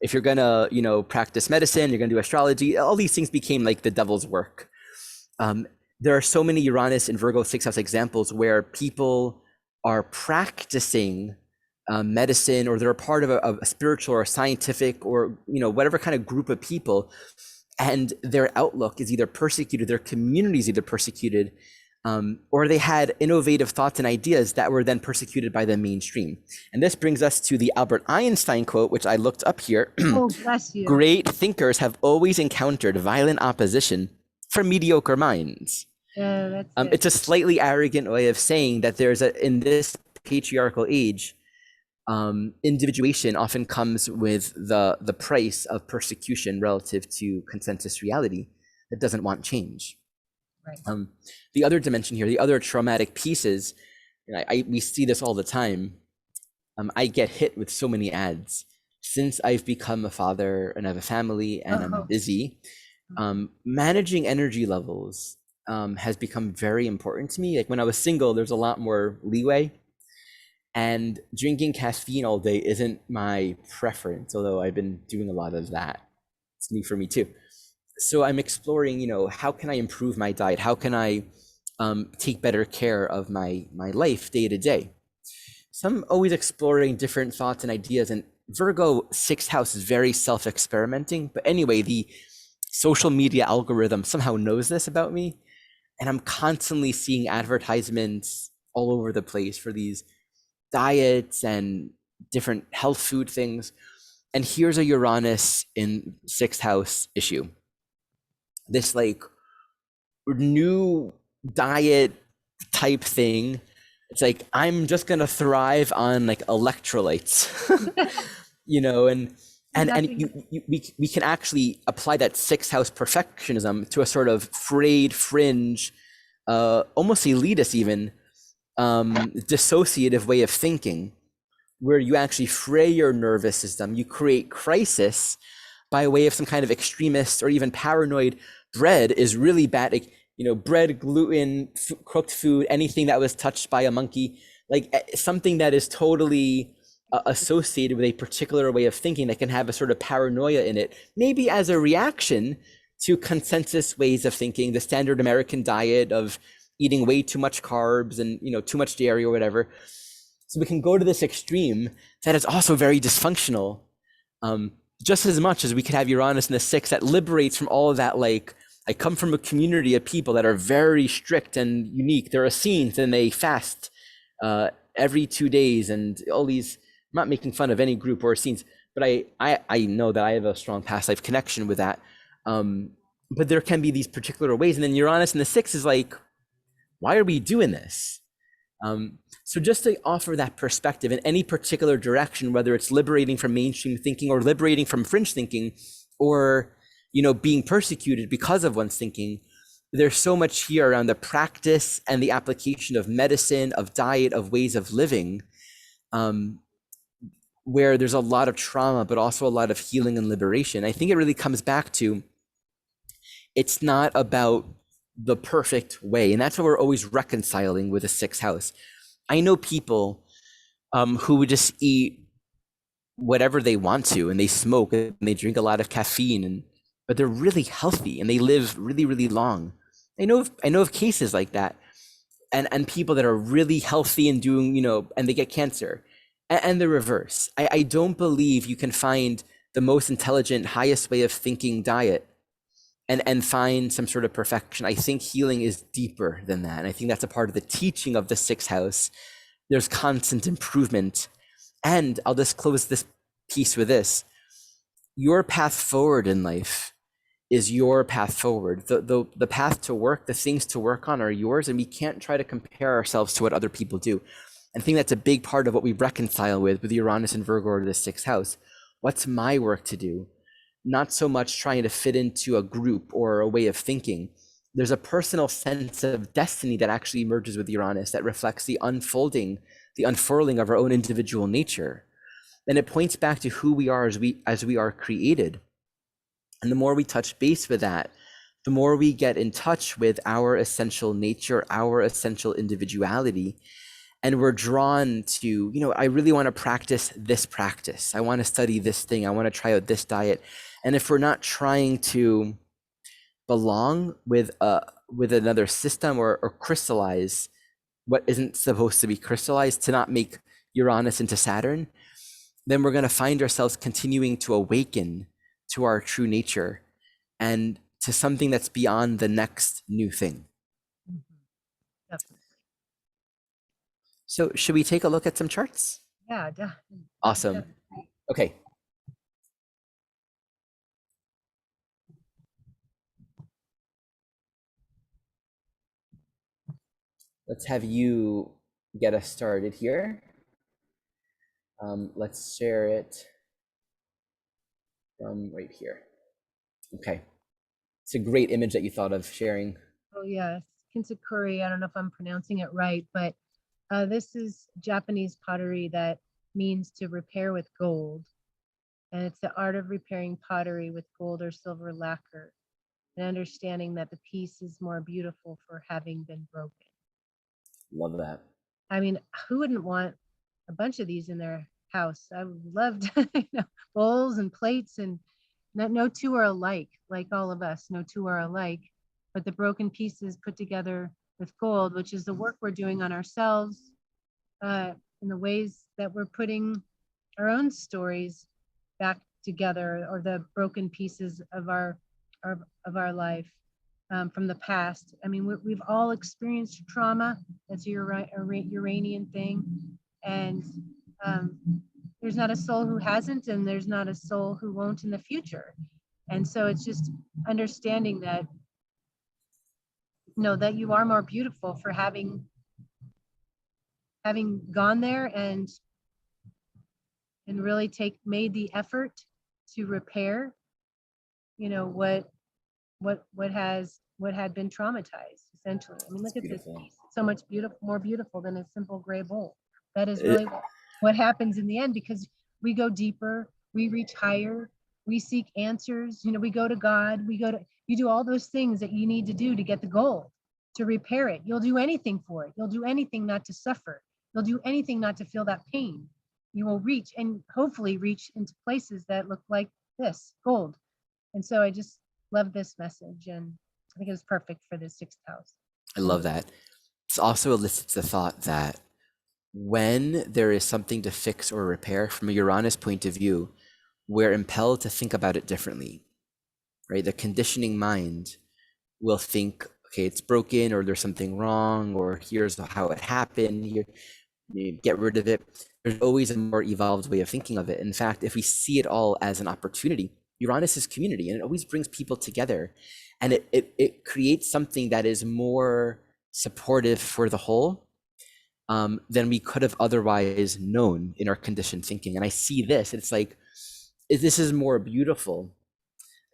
If you're gonna, you know, practice medicine, you're gonna do astrology, all these things became like the devil's work. There are so many Uranus and Virgo 6 house examples where people are practicing medicine, or they're a part of a spiritual or a scientific or, you know, whatever kind of group of people, and their outlook is either persecuted, their community is either persecuted, or they had innovative thoughts and ideas that were then persecuted by the mainstream. And this brings us to the Albert Einstein quote, which I looked up here. Oh, bless you. Great thinkers have always encountered violent opposition from mediocre minds. That's It's a slightly arrogant way of saying that in this patriarchal age, individuation often comes with the price of persecution relative to consensus reality that doesn't want change. Right. The other dimension here, the other traumatic pieces, we see this all the time. I get hit with so many ads since I've become a father and I have a family and I'm busy. Managing energy levels has become very important to me. Like when I was single, there's a lot more leeway. And drinking caffeine all day isn't my preference, although I've been doing a lot of that. It's new for me too. So I'm exploring, you know, how can I improve my diet? How can I take better care of my life day to day? So I'm always exploring different thoughts and ideas. And Virgo 6th house is very self-experimenting. But anyway, the social media algorithm somehow knows this about me. And I'm constantly seeing advertisements all over the place for these diets and different health food things. And here's a Uranus in 6th house issue. This like new diet type thing. It's like, I'm just gonna thrive on like electrolytes, you know, and we can actually apply that 6th house perfectionism to a sort of frayed, fringe, almost elitist even, dissociative way of thinking, where you actually fray your nervous system, you create crisis by way of some kind of extremist or even paranoid. Bread is really bad, like, you know, bread, gluten, cooked food, anything that was touched by a monkey, like something that is totally associated with a particular way of thinking that can have a sort of paranoia in it, maybe as a reaction to consensus ways of thinking, the standard American diet of eating way too much carbs and, you know, too much dairy or whatever. So we can go to this extreme that is also very dysfunctional, just as much as we could have Uranus in the sixth that liberates from all of that. Like, I come from a community of people that are very strict and unique. They're Essenes and they fast every 2 days and all these. I'm not making fun of any group or Essenes, but I know that I have a strong past life connection with that. But there can be these particular ways. And then Uranus in the sixth is like, why are we doing this? So just to offer that perspective in any particular direction, whether it's liberating from mainstream thinking or liberating from fringe thinking, or being persecuted because of one's thinking, there's so much here around the practice and the application of medicine, of diet, of ways of living, where there's a lot of trauma, but also a lot of healing and liberation. I think it really comes back to, it's not about the perfect way. And that's what we're always reconciling with the sixth house. I know people who would just eat whatever they want to, and they smoke and they drink a lot of caffeine, but they're really healthy and they live really, really long. I know of cases like that, and people that are really healthy and doing, and they get cancer, and the reverse. I don't believe you can find the most intelligent, highest way of thinking diet and find some sort of perfection. I think healing is deeper than that. And I think that's a part of the teaching of the sixth house. There's constant improvement. And I'll just close this piece with this. Your path forward in life is your path forward. The path to work, the things to work on are yours, and we can't try to compare ourselves to what other people do. And I think that's a big part of what we reconcile with Uranus and Virgo or the sixth house. What's my work to do? Not so much trying to fit into a group or a way of thinking. There's a personal sense of destiny that actually emerges with Uranus that reflects the unfolding, the unfurling of our own individual nature. And it points back to who we are as we are created. And the more we touch base with that, the more we get in touch with our essential nature, our essential individuality. And we're drawn to, I really want to practice this practice. I want to study this thing. I want to try out this diet. And if we're not trying to belong with another system or crystallize what isn't supposed to be crystallized, to not make Uranus into Saturn, then we're going to find ourselves continuing to awaken to our true nature and to something that's beyond the next new thing. Definitely. So should we take a look at some charts? Yeah, definitely. Awesome. Definitely. Okay. Let's have you get us started here. Let's share it from right here. Okay. It's a great image that you thought of sharing. Oh, yes. Kintsugi. I don't know if I'm pronouncing it right, but this is Japanese pottery that means to repair with gold. And it's the art of repairing pottery with gold or silver lacquer, and understanding that the piece is more beautiful for having been broken. Love that. I mean, who wouldn't want a bunch of these in their house? I would love to, bowls and plates, and no two are alike, like all of us. No two are alike, but the broken pieces put together with gold, which is the work we're doing on ourselves, in the ways that we're putting our own stories back together, or the broken pieces of our life. From the past. I mean, we've all experienced trauma. That's a Uranian thing. And there's not a soul who hasn't, and there's not a soul who won't in the future. And so it's just understanding that, that you are more beautiful for having gone there and really made the effort to repair, what had been traumatized, essentially. I mean, look at this piece. It's so much more beautiful than a simple gray bowl. That is really what happens in the end, because we go deeper, we reach higher, we seek answers. We go to God, you do all those things that you need to do to get the gold, to repair it. You'll do anything for it. You'll do anything not to suffer. You'll do anything not to feel that pain. You will reach, and hopefully reach into places that look like this, gold. And so I just love this message, and I think it was perfect for the sixth house. I love that. It also elicits the thought that when there is something to fix or repair from a Uranus point of view, we're impelled to think about it differently, right? The conditioning mind will think, okay, it's broken, or there's something wrong, or here's how it happened. Here, you get rid of it. There's always a more evolved way of thinking of it. In fact, if we see it all as an opportunity, Uranus is community, and it always brings people together, and it creates something that is more supportive for the whole than we could have otherwise known in our conditioned thinking. And I see this, it's like, this is more beautiful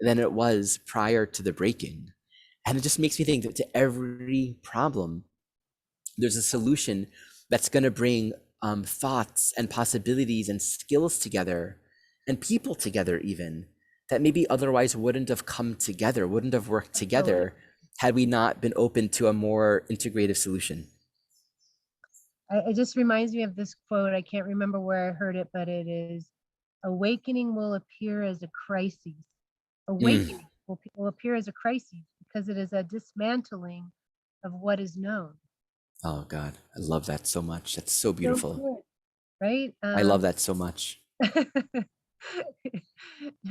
than it was prior to the break-in. And it just makes me think that to every problem, there's a solution that's going to bring thoughts and possibilities and skills together and people together, even that maybe otherwise wouldn't have come together, wouldn't have worked together had we not been open to a more integrative solution. It just reminds me of this quote. I can't remember where I heard it, but it is, awakening will appear as a crisis. Awakening will appear as a crisis because it is a dismantling of what is known. Oh God, I love that so much. That's so So beautiful. good, right? I love that so much.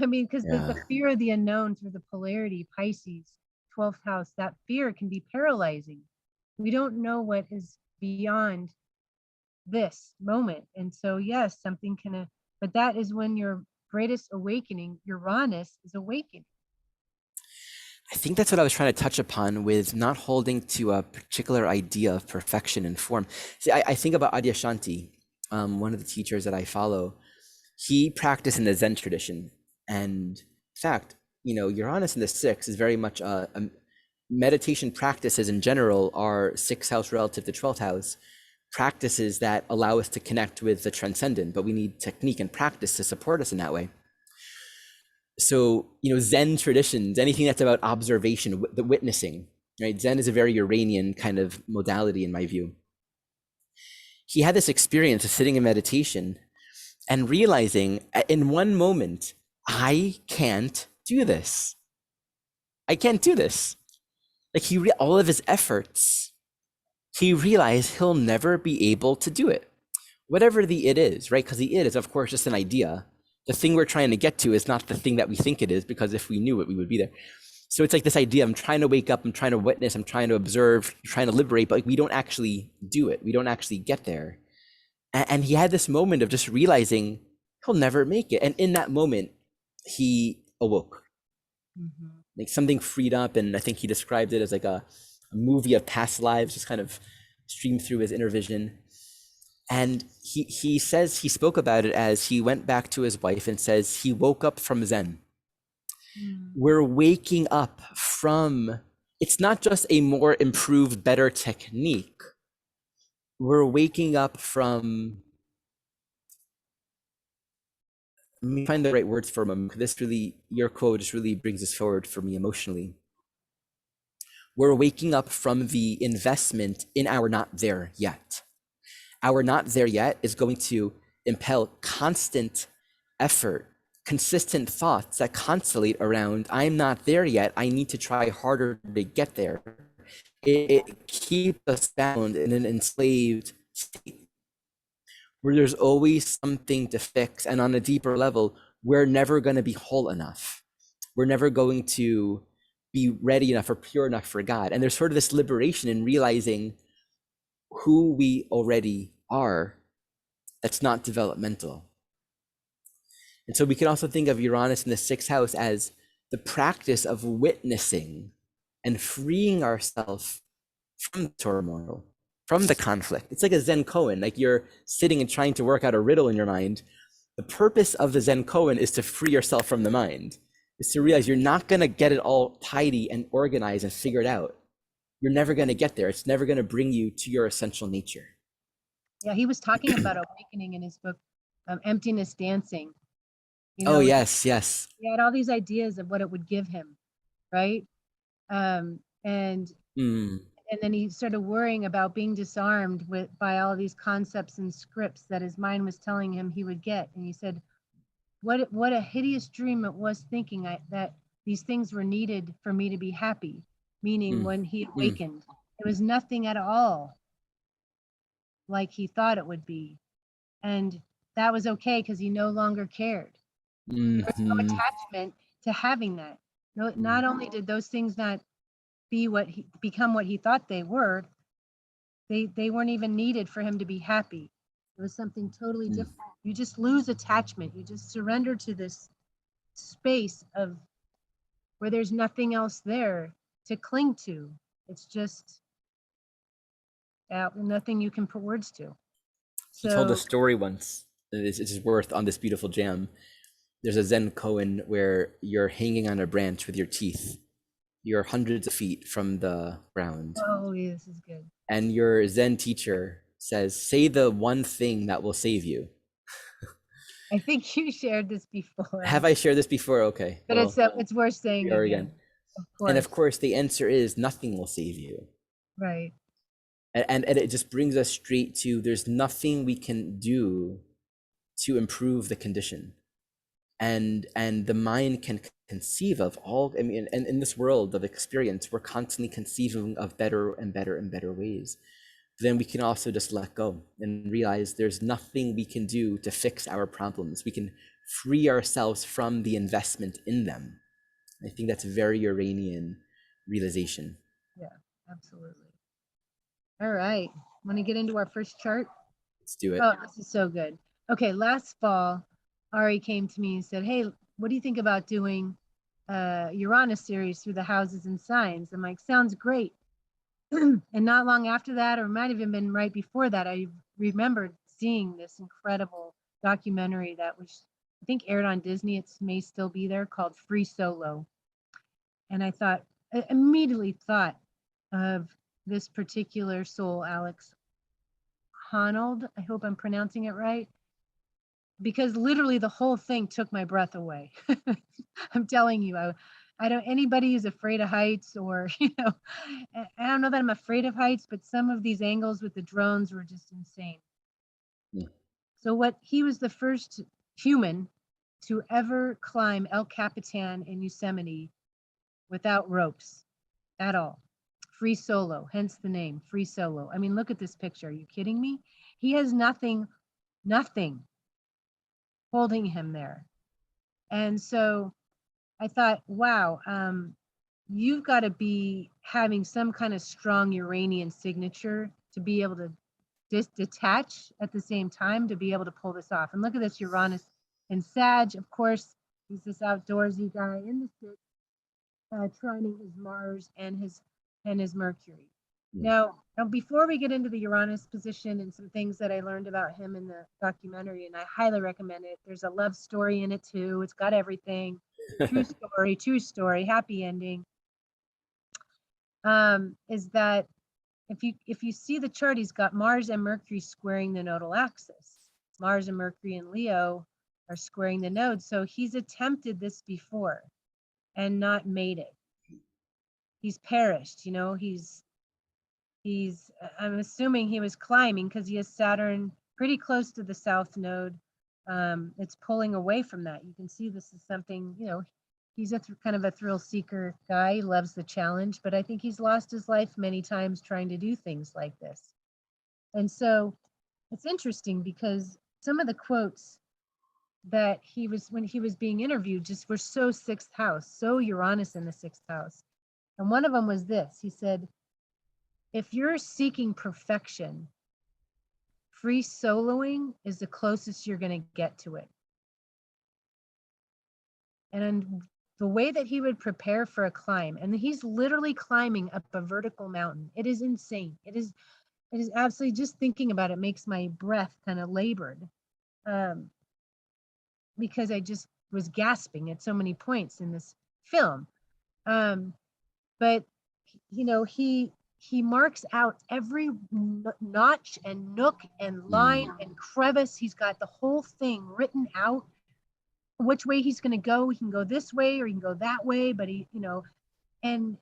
I mean, because Yeah. the fear of the unknown through the polarity, Pisces, 12th house, that fear can be paralyzing. We don't know what is beyond this moment. And so, yes, something can, but that is when your greatest awakening, Uranus, is awakening. I think that's what I was trying to touch upon with not holding to a particular idea of perfection and form. See, I think about Adyashanti, one of the teachers that I follow. He practiced in the Zen tradition. And in fact, Uranus in the sixth is very much a meditation practices in general are sixth house relative to 12th house practices that allow us to connect with the transcendent, but we need technique and practice to support us in that way. So, Zen traditions, anything that's about observation, the witnessing, right? Zen is a very Uranian kind of modality in my view. He had this experience of sitting in meditation and realizing in one moment, I can't do this. I can't do this. Like all of his efforts, he realized he'll never be able to do it. Whatever the it is, right? Because the it is, of course, just an idea. The thing we're trying to get to is not the thing that we think it is, because if we knew it, we would be there. So it's like this idea, I'm trying to wake up, I'm trying to witness, I'm trying to observe, trying to liberate, but like we don't actually do it. We don't actually get there. And he had this moment of just realizing he'll never make it. And in that moment, he awoke. Like something freed up. And I think he described it as like a movie of past lives, just kind of streamed through his inner vision. And he says, he spoke about it as he went back to his wife and says, he woke up from Zen. We're waking up from, it's not just a more improved, better technique. We're waking up from, let me find the right words for a moment. This really, your quote just really brings this forward for me emotionally. We're waking up from the investment in our not there yet. Our not there yet is going to impel constant effort, consistent thoughts that constellate around, I'm not there yet, I need to try harder to get there. It keeps us bound in an enslaved state where there's always something to fix. And on a deeper level, we're never going to be whole enough. We're never going to be ready enough or pure enough for God. And there's sort of this liberation in realizing who we already are that's not developmental. And so we can also think of Uranus in the sixth house as the practice of witnessing and freeing ourselves from the turmoil, from the conflict. It's like a Zen koan, like you're sitting and trying to work out a riddle in your mind. The purpose of the Zen koan is to free yourself from the mind, is to realize you're not going to get it all tidy and organized and figured out. You're never going to get there. It's never going to bring you to your essential nature. Yeah, he was talking about awakening in his book, Emptiness Dancing. Oh, yes, yes. He had all these ideas of what it would give him, right? And then he started worrying about being disarmed by all these concepts and scripts that his mind was telling him he would get. And he said, what a hideous dream it was, thinking that these things were needed for me to be happy. Meaning when he awakened, it was nothing at all. like he thought it would be. And that was okay because he no longer cared. There was no Hmm. attachment to having that. No, not only did those things not become what he thought they were, they weren't even needed for him to be happy. It was something totally different. You just lose attachment. You just surrender to this space of where there's nothing else there to cling to. It's just nothing you can put words to. He told a So, story once. It's worth on this beautiful jam. There's a Zen koan where you're hanging on a branch with your teeth. You're hundreds of feet from the ground, oh, yeah, this is good. and your Zen teacher says, "Say the one thing that will save you." I think you shared this before, Have I shared this before? Okay, but well, it's worth here we saying are again. again. Of And of course, course, the answer is nothing will save you. right. And it just brings us straight to there's nothing we can do to improve the condition. And the mind can conceive of all, I mean, and in this world of experience, we're constantly conceiving of better and better and better ways. Then we can also just let go and realize there's nothing we can do to fix our problems. We can free ourselves from the investment in them. I think that's a very Uranian realization. Yeah, absolutely. All right. Want to get into our first chart? Let's do it. Oh, this is so good. Okay, last fall, Ari came to me and said, "Hey, what do you think about doing a Uranus series through the houses and signs?" I'm like, "Sounds great." And not long after that, or it might have even been right before that, I remembered seeing this incredible documentary that was, I think, aired on Disney. It may still be there, called Free Solo. And I immediately thought of this particular soul, Alex Honnold. I hope I'm pronouncing it right, because literally the whole thing took my breath away. I'm telling you, I don't, anybody who's afraid of heights, or, I don't know that I'm afraid of heights, but some of these angles with the drones were just insane. Yeah. So he was the first human to ever climb El Capitan in Yosemite without ropes at all. Free solo, hence the name, free solo. I mean, look at this picture. Are you kidding me? He has nothing holding him there. And so I thought, wow, you've got to be having some kind of strong Uranian signature to be able to detach at the same time to be able to pull this off. And look at this Uranus and Sag, of course, he's this outdoorsy guy in the six, trining his Mars and his Mercury. Yeah. Now, before we get into the Uranus position and some things that I learned about him in the documentary, and I highly recommend it. There's a love story in it too. It's got everything. True story, happy ending. Is that if you see the chart, he's got Mars and Mercury squaring the nodal axis. Mars and Mercury and Leo are squaring the node. So he's attempted this before and not made it. He's perished, I'm assuming he was climbing because he has Saturn pretty close to the south node. It's pulling away from that. You can see this is something, he's a kind of a thrill seeker guy. He loves the challenge, but I think he's lost his life many times trying to do things like this. And so it's interesting because some of the quotes that when he was being interviewed, just were so sixth house, so Uranus in the sixth house. And one of them was this. He said, if you're seeking perfection, free soloing is the closest you're going to get to it. And the way that he would prepare for a climb, and he's literally climbing up a vertical mountain. It is insane. It is absolutely, just thinking about it makes my breath kind of labored, because I just was gasping at so many points in this film. But he marks out every notch and nook and line and crevice. He's got the whole thing written out, which way he's going to go. He can go this way or he can go that way, but and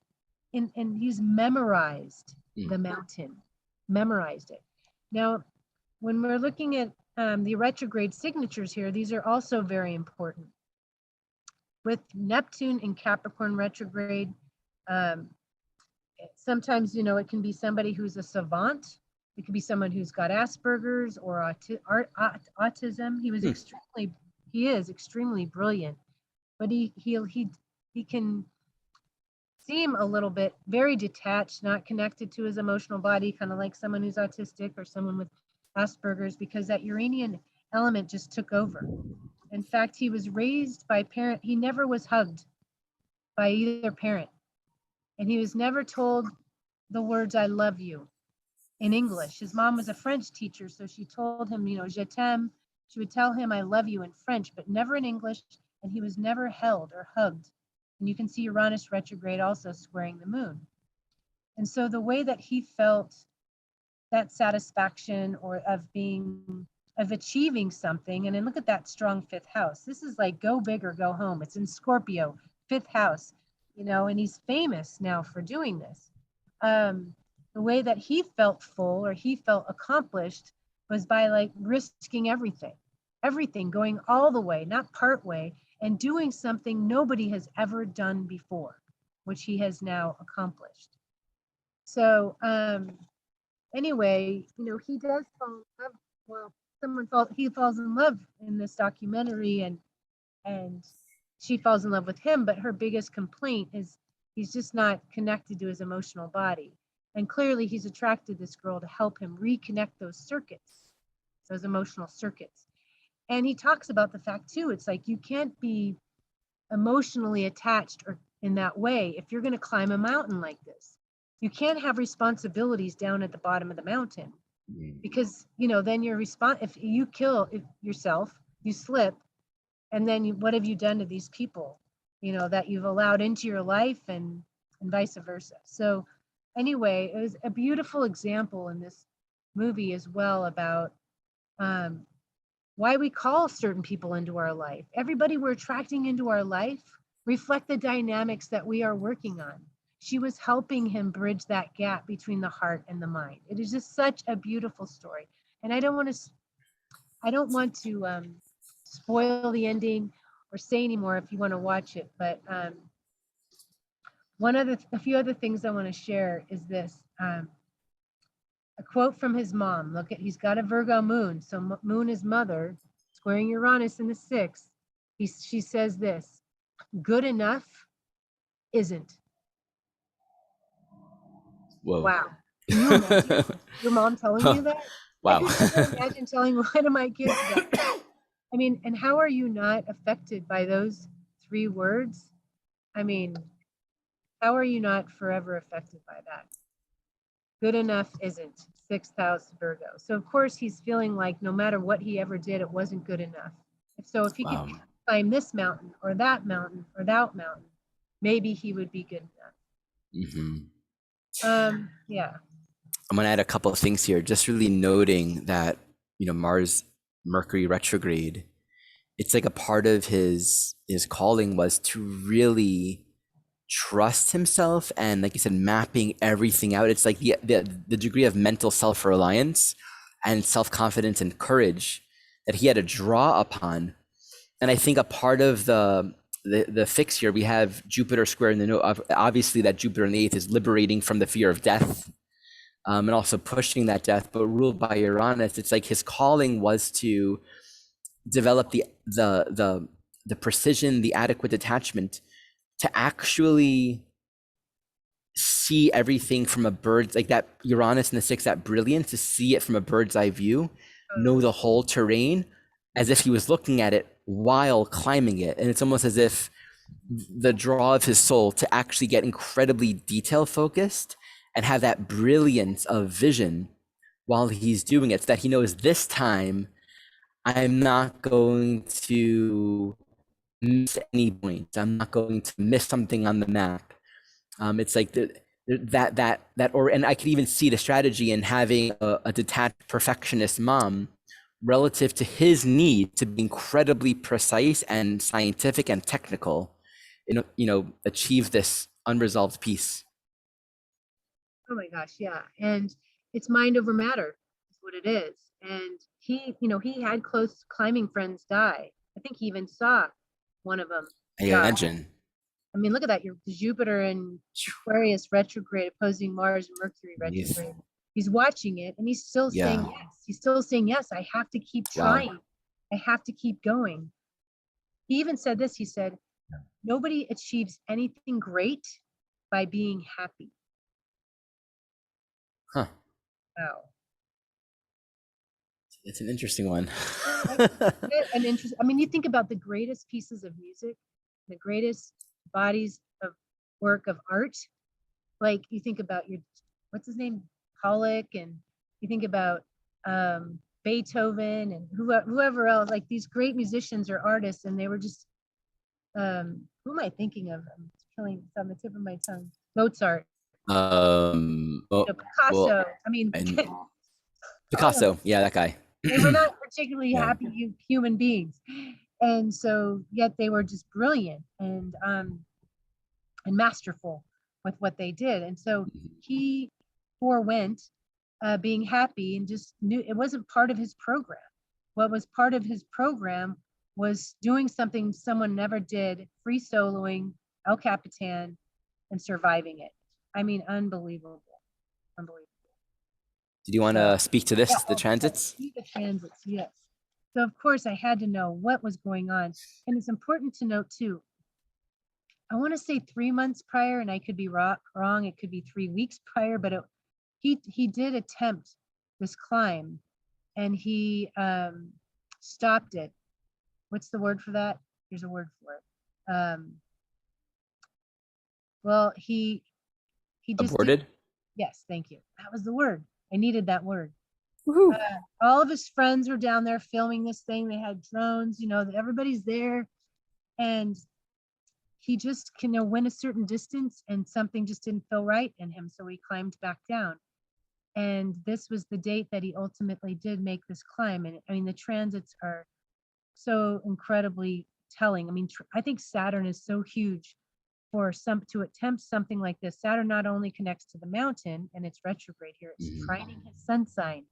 he's memorized the mountain, memorized it. Now, when we're looking at the retrograde signatures here, these are also very important. With Neptune in Capricorn retrograde, sometimes, it can be somebody who's a savant, It could be someone who's got Asperger's or autism. He is extremely brilliant, but he can seem a little bit very detached, not connected to his emotional body, kind of like someone who's autistic or someone with Asperger's, because that Uranian element just took over. In fact, he was raised by parent. He never was hugged by either parent. And he was never told the words, I love you, in English. His mom was a French teacher, so she told him, je t'aime. She would tell him, I love you in French, but never in English. And he was never held or hugged. And you can see Uranus retrograde also squaring the moon. And so the way that he felt that satisfaction or of achieving something, and then look at that strong fifth house. This is like go big or go home. It's in Scorpio, fifth house, and he's famous now for doing this. The way that he felt full or he felt accomplished was by like risking everything, going all the way, not part way, and doing something nobody has ever done before, which he has now accomplished. So anyway, he does fall in love. Well, he falls in love in this documentary, and she falls in love with him, but her biggest complaint is he's just not connected to his emotional body. And clearly he's attracted this girl to help him reconnect those emotional circuits. And he talks about the fact too, it's like you can't be emotionally attached or in that way if you're going to climb a mountain like this. You can't have responsibilities down at the bottom of the mountain, because then if you kill yourself, you slip, and then what have you done to these people that you've allowed into your life, and vice versa. So anyway, it was a beautiful example in this movie as well about why we call certain people into our life. Everybody we're attracting into our life reflect the dynamics that we are working on. She was helping him bridge that gap between the heart and the mind. It is just such a beautiful story. And I don't want to spoil the ending or say anymore if you want to watch it. But a few other things I want to share is this. A quote from his mom. He's got a Virgo moon. So moon is mother, squaring Uranus in the 6th. She says this: good enough isn't. Whoa. Wow. Can you imagine your mom telling you that? Wow. I could never imagine telling one of my kids that. I mean, and how are you not affected by those 3 words? I mean, how are you not forever affected by that? Good enough isn't. 6th house Virgo. So of course he's feeling like no matter what he ever did, it wasn't good enough. So if he could climb this mountain or that mountain or that mountain, maybe he would be good enough. Yeah. I'm gonna add a couple of things here. Just really noting that Mars Mercury retrograde, it's like a part of his calling was to really trust himself, and like you said, mapping everything out. It's like the degree of mental self-reliance and self-confidence and courage that he had to draw upon. And I think a part of the fix here, we have Jupiter square in the note. Obviously that Jupiter in the 8th is liberating from the fear of death, and also pushing that death, but ruled by Uranus. It's like his calling was to develop the precision, the adequate detachment to actually see everything from a bird's, like that Uranus in the 6th, that brilliance, to see it from a bird's eye view, know the whole terrain as if he was looking at it while climbing it. And it's almost as if the draw of his soul to actually get incredibly detail focused and have that brilliance of vision while he's doing it, so that he knows this time I'm not going to miss any points. I'm not going to miss something on the map. It's like and I could even see the strategy in having a detached perfectionist mom relative to his need to be incredibly precise and scientific and technical, achieve this unresolved piece. Oh my gosh, yeah. And it's mind over matter is what it is. And he had close climbing friends die. I think he even saw one of them die. I imagine. I mean, look at that. Your Jupiter and Aquarius retrograde opposing Mars and Mercury retrograde. He's watching it and he's still saying Yeah. yes. He's still saying yes. I have to keep Wow. trying. I have to keep going. He even said this. He said, nobody achieves anything great by being happy. Huh. Wow. It's an interesting one. An interest. I mean, you think about the greatest pieces of music, the greatest bodies of work of art. Like you think about your, what's his name, Pollock, and you think about Beethoven and whoever else. Like these great musicians or artists, and they were just who am I thinking of? I'm killing. It's on the tip of my tongue. Mozart, Oh, well, Picasso. I mean, and all of them. Picasso, yeah, that guy. They were not particularly Yeah. happy human beings, and so yet they were just brilliant and masterful with what they did. And so he forewent being happy and just knew it wasn't part of his program. What was part of his program was doing something someone never did, free soloing El Capitan and surviving it. I mean, unbelievable. Unbelievable. Did you want to speak to this, the Yeah, transits? the transits, yes. So of course I had to know what was going on. And it's important to note too, I want to say 3 months prior, and I could be wrong. It could be 3 weeks prior, but he did attempt this climb, and he stopped it. What's the word for that? There's a word for it. Well, he just did. Aborted? Yes, thank you. That was the word. I needed that word. Woohoo. All of his friends were down there filming this thing. They had drones. Everybody's there, and he just can win a certain distance, and something just didn't feel right in him, so he climbed back down. And this was the date that he ultimately did make this climb. And I mean, the transits are so incredibly telling. I mean, I think Saturn is so huge for some to attempt something like this. Saturn not only connects to the mountain and it's retrograde here, it's trining his sun sign,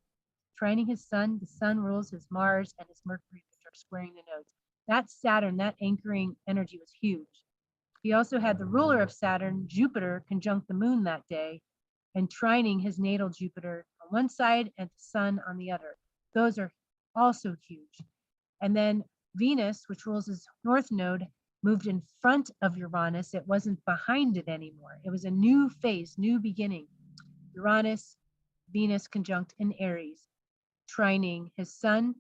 trining his sun. The sun rules his Mars and his Mercury, which are squaring the nodes. That Saturn, that anchoring energy was huge. He also had the ruler of Saturn, Jupiter, conjunct the moon that day and trining his natal Jupiter on one side and the sun on the other. Those are also huge. And then Venus, which rules his north node, moved in front of Uranus. It wasn't behind it anymore. It was a new phase, new beginning. Uranus, Venus conjunct in Aries, trining his sun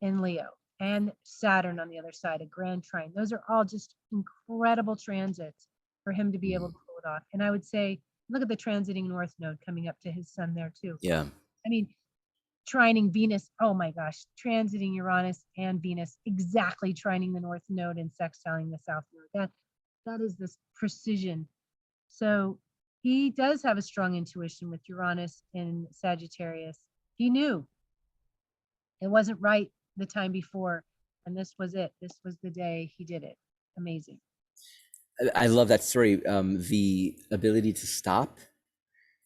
in Leo, and Saturn on the other side, a grand trine. Those are all just incredible transits for him to be able to pull it off. And I would say, look at the transiting north node coming up to his sun there too. Yeah. I mean, trining Venus, oh my gosh, transiting Uranus and Venus, exactly trining the north node and sextiling the south node. That is this precision. So he does have a strong intuition with Uranus in Sagittarius. He knew it wasn't right the time before, and this was it. This was the day he did it. Amazing. I love that story. The ability to stop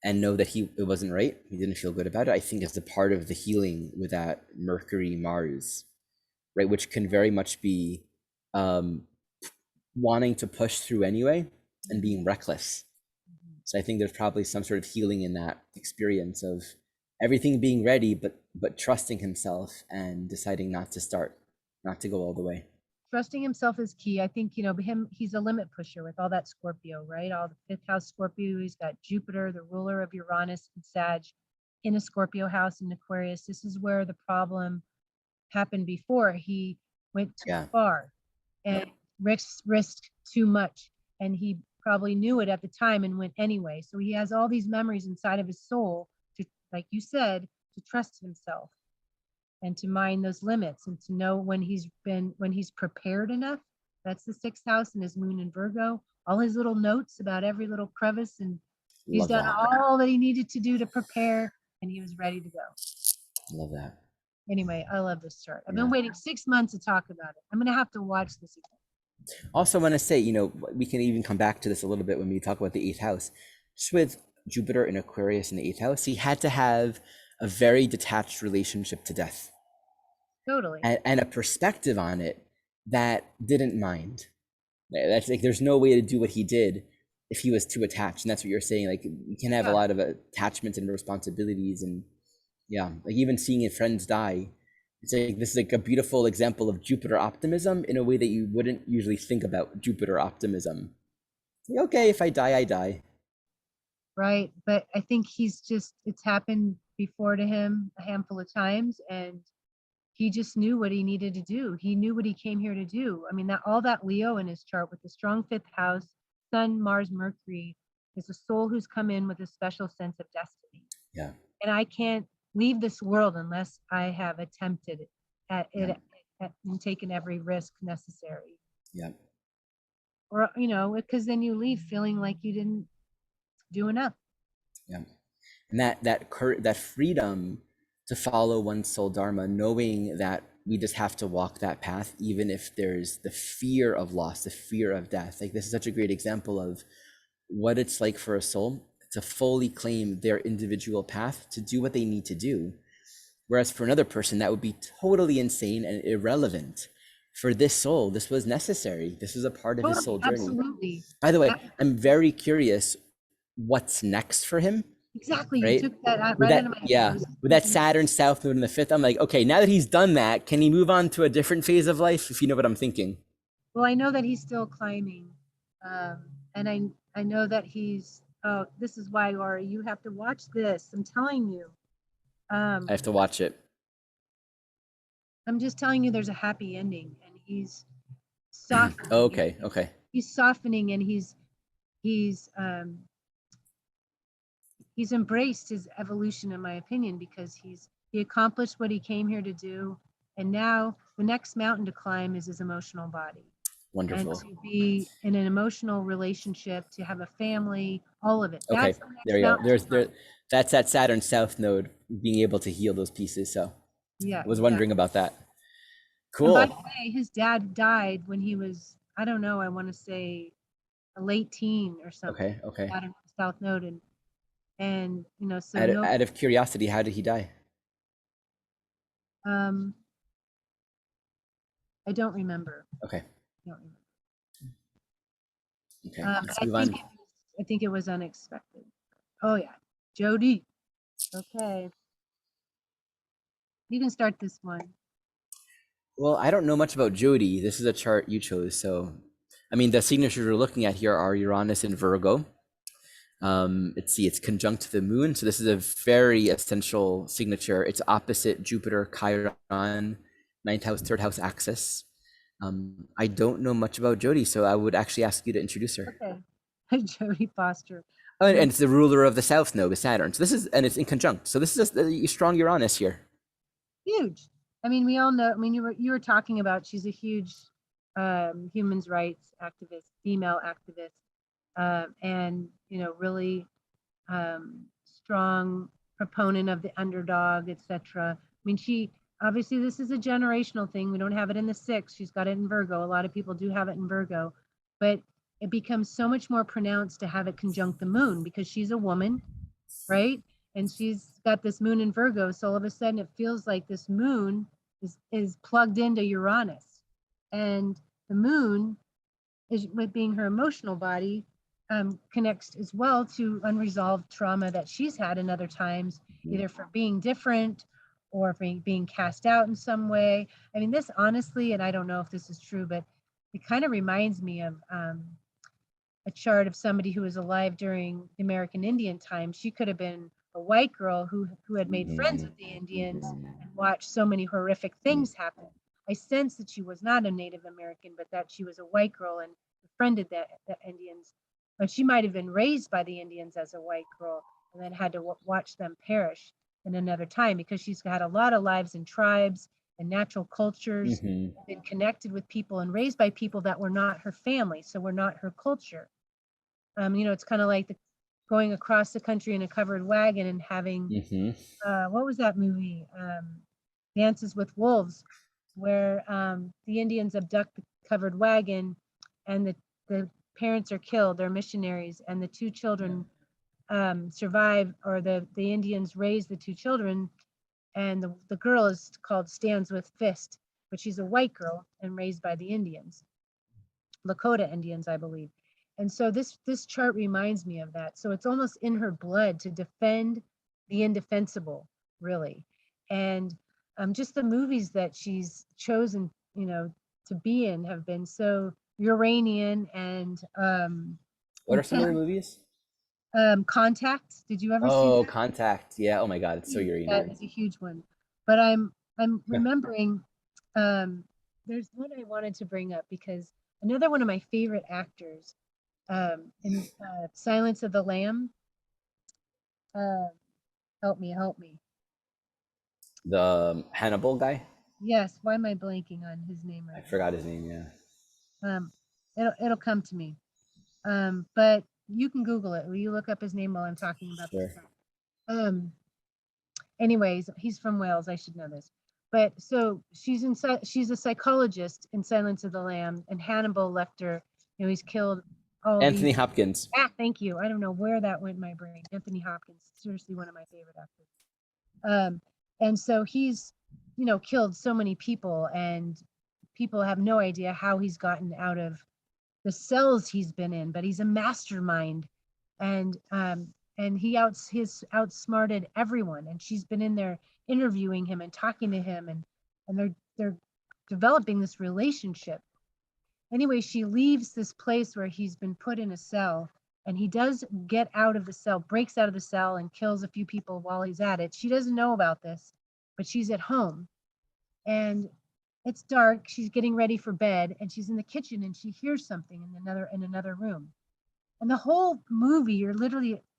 and know that it wasn't right, he didn't feel good about it, I think is a part of the healing with that Mercury Mars, right? Which can very much be wanting to push through anyway and being reckless. So I think there's probably some sort of healing in that experience of everything being ready, but trusting himself and deciding not to go all the way. Trusting himself is key. I think, he's a limit pusher with all that Scorpio, right? All the fifth house Scorpio. He's got Jupiter, the ruler of Uranus and Sag, in a Scorpio house in Aquarius. This is where the problem happened before. He went too far and risked too much. And he probably knew it at the time and went anyway. So he has all these memories inside of his soul to, like you said, to trust himself and to mind those limits and to know when he's prepared enough. That's the sixth house and his moon in Virgo. All his little notes about every little crevice, and he's done all that he needed to do to prepare, and he was ready to go. Love that. Anyway, I love this chart. I've been waiting 6 months to talk about it. I'm going to have to watch this again. Also want to say, we can even come back to this a little bit when we talk about the eighth house. Just with Jupiter in Aquarius in the eighth house, he had to have a very detached relationship to death. Totally. And a perspective on it that didn't mind. That's like, there's no way to do what he did if he was too attached. And that's what you're saying. Like, you can have a Yeah, lot of attachments and responsibilities, and yeah, like even seeing your friends die. It's like this is like a beautiful example of Jupiter optimism in a way that you wouldn't usually think about Jupiter optimism. Like, okay, if I die, I die. right. But I think it's happened before to him a handful of times, and he just knew what he needed to do. He knew what he came here to do. I mean, that all that Leo in his chart with the strong fifth house, Sun, Mars, Mercury, is a soul who's come in with a special sense of destiny. Yeah, And I can't leave this world unless I have attempted at yeah, it and taken every risk necessary. yeah, Or, because then you leave feeling like you didn't do enough. yeah. And that freedom to follow one's soul dharma, knowing that we just have to walk that path, even if there's the fear of loss, the fear of death. Like, this is such a great example of what it's like for a soul to fully claim their individual path to do what they need to do. Whereas for another person, that would be totally insane and irrelevant. For this soul, this was necessary. This was a part of his Totally, soul journey. absolutely. By the way, A- I'm very curious what's next for him, Exactly. You right? took that With right out that, of my head. I yeah, was with that thinking, Saturn South Node in the fifth, I'm like, okay, now that he's done that, can he move on to a different phase of life? If you know what I'm thinking. well, I know that he's still climbing. And I know that oh, this is why, Laura, you have to watch this. I'm telling you. I Um, have to watch it. I'm just telling you there's a happy ending, and he's Oh, softening. okay, okay. He's softening, and he's um he's embraced his evolution, in my opinion, because he accomplished what he came here to do, and now the next mountain to climb is his emotional body, and Wonderful. to be in an emotional relationship, to have a family, all of it. Okay, That's the there next you go. mountain to There. climb. That's that Saturn South Node being able to heal those pieces. So Yeah, I was wondering exactly. about that. And by the Cool. way, his dad died when he was, I don't know, I want to say a late teen or something. Okay, okay. Saturn South Node, and so no, Out of curiosity, how did he die? um, I don't remember. Okay, I don't remember. okay. Let's I move think on. it was unexpected. Oh yeah, Jodie. Okay, you can start this one. Well, I don't know much about Jodie. This is a chart you chose, so I mean, the signatures we're looking at here are Uranus and Virgo. Let's see, it's conjunct to the moon, so this is a very essential signature. It's opposite Jupiter, Chiron, ninth house, third house axis. I don't know much about Jodie, so I would actually ask you to introduce her. Okay, Jodie Foster. Oh, I mean, and it's the ruler of the South Node, Saturn. So this is, and it's in conjunct. So this is a strong Uranus here. huge. I mean, we all know. I mean, you were talking about she's a huge human rights activist, female activist, and really strong proponent of the underdog, etc. I mean, she obviously this is a generational thing. We don't have it in the sixth. She's got it in Virgo. A lot of people do have it in Virgo, but it becomes so much more pronounced to have it conjunct the moon because she's a woman, right? And she's got this moon in Virgo. So all of a sudden it feels like this moon is plugged into Uranus. And the moon is with being her emotional body connects as well to unresolved trauma that she's had in other times, either for being different or for being cast out in some way. I mean, this honestly, and I don't know if this is true, but it kind of reminds me of a chart of somebody who was alive during the American Indian time. She could have been a white girl who had made friends with the Indians and watched so many horrific things happen. I sense that she was not a Native American, but that she was a white girl and befriended the Indians. But she might have been raised by the Indians as a white girl and then had to watch them perish in another time because she's had a lot of lives in tribes and natural cultures, Mm-hmm. been connected with people and raised by people that were not her family, so were not her culture. It's kind of like going across the country in a covered wagon and having Mm-hmm. what was that movie? Dances with Wolves, where the Indians abduct the covered wagon, and the parents are killed. They're missionaries, and the two children survive, or the Indians raise the two children, and the girl is called Stands with Fist, but she's a white girl and raised by the Indians, Lakota Indians, I believe. And so this chart reminds me of that. So it's almost in her blood to defend the indefensible, really. And just the movies that she's chosen, to be in have been so Uranian and What are some of the movies? Contact. Did you ever see Oh, that? Contact. Yeah. Oh my God, it's so That Uranian. is a huge one. But I'm remembering there's one I wanted to bring up because another one of my favorite actors in Silence of the Lamb. Uh, help me. The Hannibal guy. Yes, why am I blanking on his name I right forgot his name. Yeah. now? It'll come to me. But you can Google it. Will you look up his name while I'm talking about this Sure. chart? Um, anyways, he's from Wales. I should know this. But so she's a psychologist in Silence of the Lamb, and Hannibal left her. He's killed all Anthony these. Hopkins. Thank you. I don't know where that went in my brain. Anthony Hopkins, seriously one of my favorite actors. And so he's, killed so many people, and people have no idea how he's gotten out of the cells he's been in, but he's a mastermind, and he's outsmarted everyone, and she's been in there interviewing him and talking to him, and they're developing this relationship. Anyway, she leaves this place where he's been put in a cell, and he does get out of the cell, breaks out of the cell, and kills a few people while he's at it. She doesn't know about this, but she's at home, and it's dark. She's getting ready for bed, and she's in the kitchen, and she hears something in another room. And the whole movie,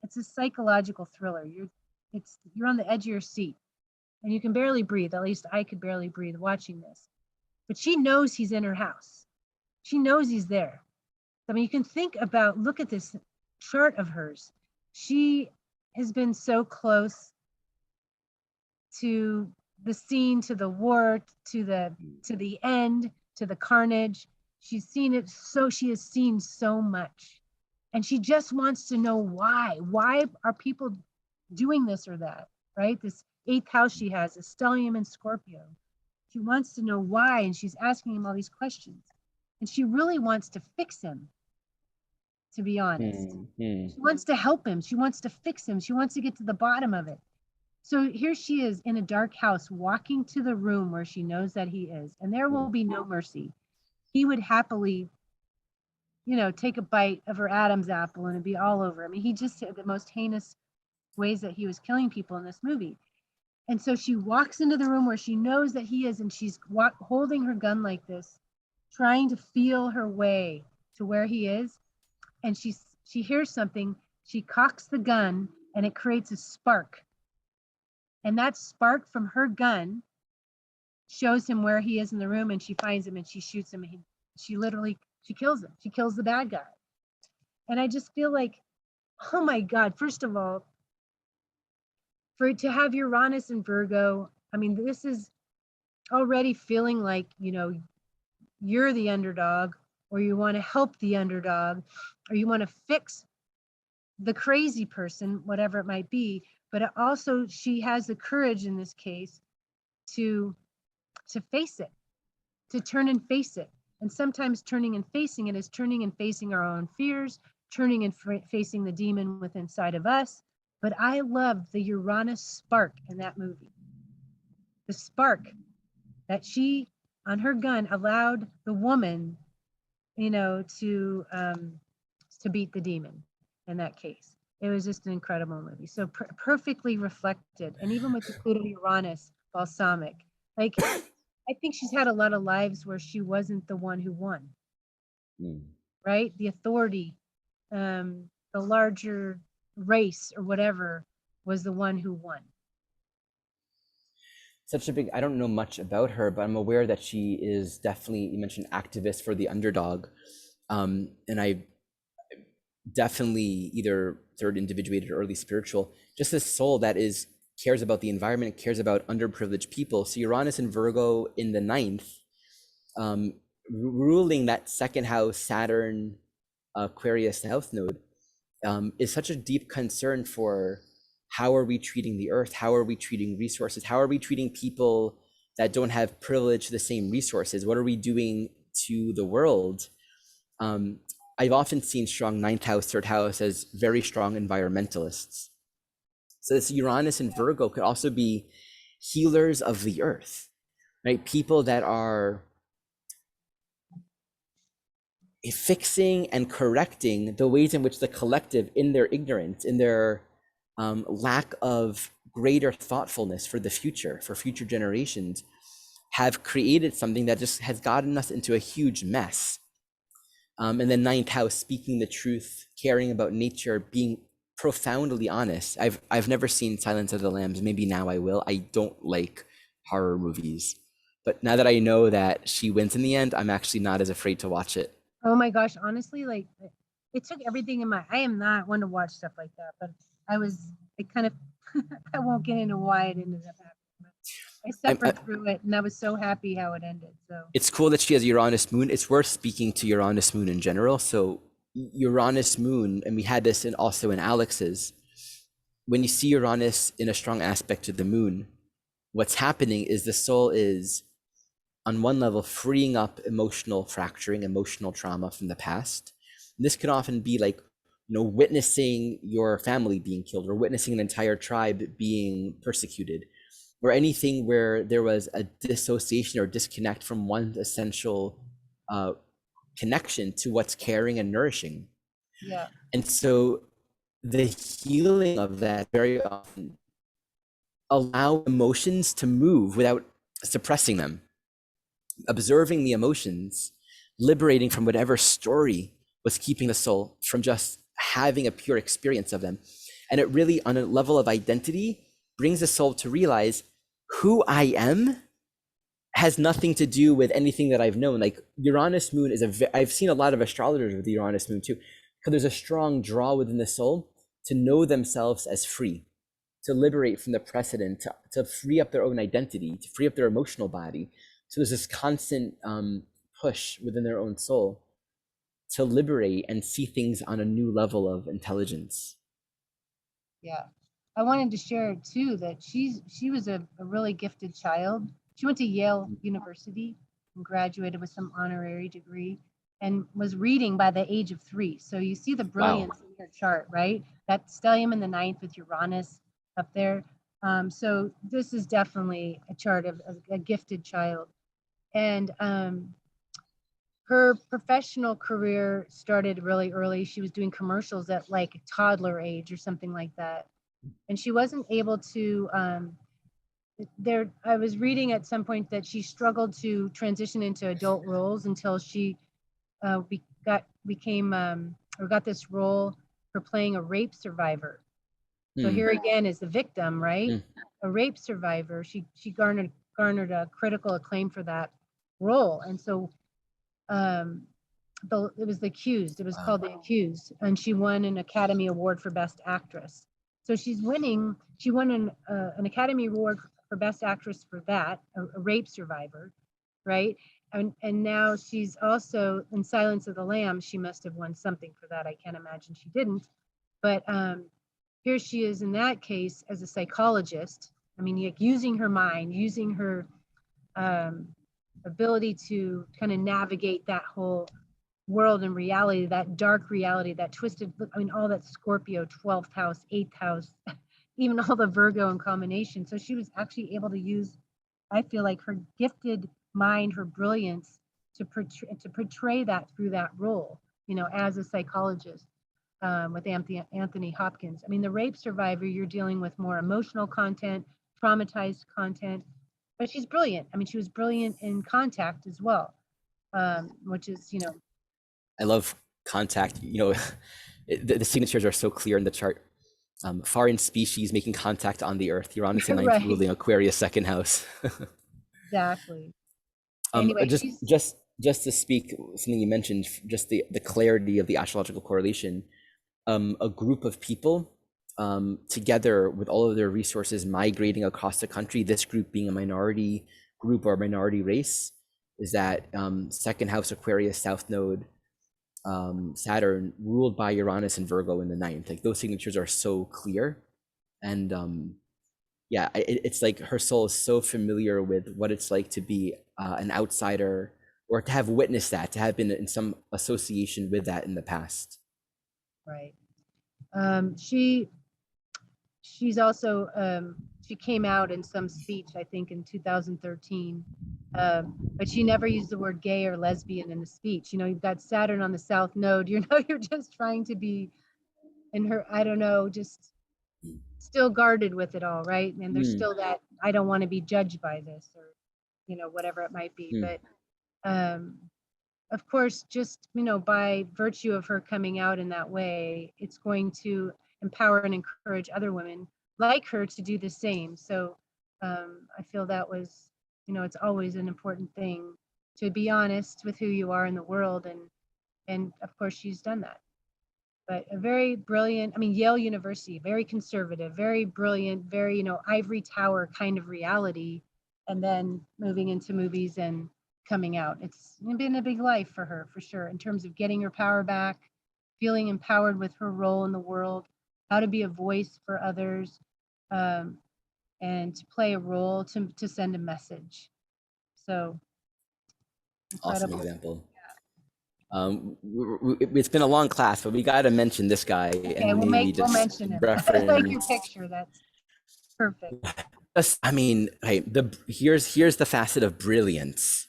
it's a psychological thriller. You're on the edge of your seat, and you can barely breathe. At least I could barely breathe watching this. But she knows he's in her house. She knows he's there. I mean, you can look at this chart of hers. She has been so close to the scene, to the war, to the end, to the carnage. She's seen it, so she has seen so much. And she just wants to know why. Why are people doing this or that? Right? This eighth house she has, a stellium and Scorpio. She wants to know why, and she's asking him all these questions. And she really wants to fix him, to be honest. Hmm. She wants to help him. She wants to fix him. She wants to get to the bottom of it. So here she is in a dark house, walking to the room where she knows that he is, and there will be no mercy. He would happily, take a bite of her Adam's apple and it'd be all over. I mean, he just said the most heinous ways that he was killing people in this movie. And so she walks into the room where she knows that he is, and she's holding her gun like this, trying to feel her way to where he is. And she hears something. She cocks the gun, and it creates a spark. And that spark from her gun shows him where he is in the room, and she finds him and she shoots him. And she kills him. She kills the bad guy. And I just feel like, oh my God, first of all, for it to have Uranus and Virgo, I mean, this is already feeling like, you're the underdog, or you want to help the underdog, or you want to fix the crazy person, whatever it might be. But also she has the courage in this case to face it, to turn and face it. And sometimes turning and facing it is turning and facing our own fears, turning and facing the demon within inside of us. But I love the Uranus spark in that movie. The spark that she, on her gun, allowed the woman, to beat the demon in that case. It was just an incredible movie. So perfectly reflected. And even with the Pluto Uranus balsamic, like, I think she's had a lot of lives where she wasn't the one who won, right? The authority, the larger race or whatever was the one who won. Such a big, I don't know much about her, but I'm aware that she is definitely, you mentioned activist for the underdog. And I definitely either third individuated or early spiritual, just this soul that cares about the environment, cares about underprivileged people. So Uranus and Virgo in the ninth, ruling that second house, Saturn, Aquarius house node, is such a deep concern for how are we treating the earth? How are we treating resources? How are we treating people that don't have privilege to the same resources? What are we doing to the world? I've often seen strong ninth house, third house as very strong environmentalists. So this Uranus and Virgo could also be healers of the earth, right? People that are fixing and correcting the ways in which the collective, in their ignorance, in their lack of greater thoughtfulness for the future, for future generations, have created something that just has gotten us into a huge mess. And then ninth house, speaking the truth, caring about nature, being profoundly honest. I've never seen Silence of the Lambs. Maybe now I will. I don't like horror movies, but now that I know that she wins in the end, I'm actually not as afraid to watch it. Oh my gosh, honestly, like it took everything in my, I am not one to watch stuff like that, but it kind of, I won't get into why it ended up happening, but I suffered through it and I was so happy how it ended. So it's cool that she has Uranus-Moon. It's worth speaking to Uranus-Moon in general. So Uranus-Moon, and we had this also in Alex's, when you see Uranus in a strong aspect to the moon, what's happening is the soul is, on one level, freeing up emotional fracturing, emotional trauma from the past. And this can often be like, witnessing your family being killed, or witnessing an entire tribe being persecuted, or anything where there was a dissociation or disconnect from one essential connection to what's caring and nourishing. yeah, And so the healing of that very often allow emotions to move without suppressing them, observing the emotions, liberating from whatever story was keeping the soul from just having a pure experience of them. And it really, on a level of identity, brings the soul to realize who I am has nothing to do with anything that I've known. Like Uranus-Moon is I've seen a lot of astrologers with the Uranus-Moon too, because there's a strong draw within the soul to know themselves as free, to liberate from the precedent, to free up their own identity, to free up their emotional body. So there's this constant push within their own soul to liberate and see things on a new level of intelligence. yeah. I wanted to share too that she was a really gifted child. She went to Yale University and graduated with some honorary degree and was reading by the age of 3. So you see the brilliance in her chart, right? That stellium in the ninth with Uranus up there. So this is definitely a chart of a gifted child. And her professional career started really early. She was doing commercials at like toddler age or something like that. And she wasn't able to, I was reading at some point that she struggled to transition into adult roles until she got this role for playing a rape survivor. So here again is the victim, right? A rape survivor. She garnered a critical acclaim for that role. And so it was The Accused. It was called The Accused, and she won an Academy Award for Best Actress. So she won an Academy Award for Best Actress for that, a rape survivor, right? And now she's also in Silence of the Lambs. She must have won something for that. I can't imagine she didn't. But here she is in that case as a psychologist. I mean, using her mind, using her ability to kind of navigate that whole world and reality, that dark reality, that twisted, I mean, all that Scorpio, 12th house, 8th house, even all the Virgo in combination. So she was actually able to use, I feel like, her gifted mind, her brilliance to portray that through that role, as a psychologist with Anthony Hopkins. I mean, the rape survivor, you're dealing with more emotional content, traumatized content, but she's brilliant. I mean, she was brilliant in Contact as well, which is, I love Contact. The signatures are so clear in the chart. Foreign species making contact on the earth. Uranus in ninth right, ruling Aquarius second house. exactly. Anyway, just to speak something you mentioned, just the clarity of the astrological correlation. A group of people together with all of their resources migrating across the country, this group being a minority group or minority race, is that second house Aquarius South Node Saturn ruled by Uranus and Virgo in the ninth. Like those signatures are so clear. And it's like her soul is so familiar with what it's like to be an outsider or to have witnessed that, to have been in some association with that in the past. Right. She's also she came out in some speech, I think in 2013, but she never used the word gay or lesbian in the speech. You know, you've got Saturn on the South Node. You know, you're just trying to be in her, I don't know, just still guarded with it all, right? And there's still that I don't want to be judged by this, or you know, whatever it might be. But um, of course, just you know, by virtue of her coming out in that way, it's going to empower and encourage other women like her to do the same. So I feel that was, you know, it's always an important thing to be honest with who you are in the world, and of course she's done that. But a very brilliant, I mean, Yale University, very conservative, very brilliant, very, you know, ivory tower kind of reality, and then moving into movies and coming out. It's been a big life for her, for sure, in terms of getting her power back, feeling empowered with her role in the world, how to be a voice for others, um, and to play a role to send a message. So Awesome incredible. example. It's been a long class, but we got to mention this guy Okay, and maybe we'll just mention him. I like your reference. picture. That's perfect. I mean, hey, here's the facet of brilliance.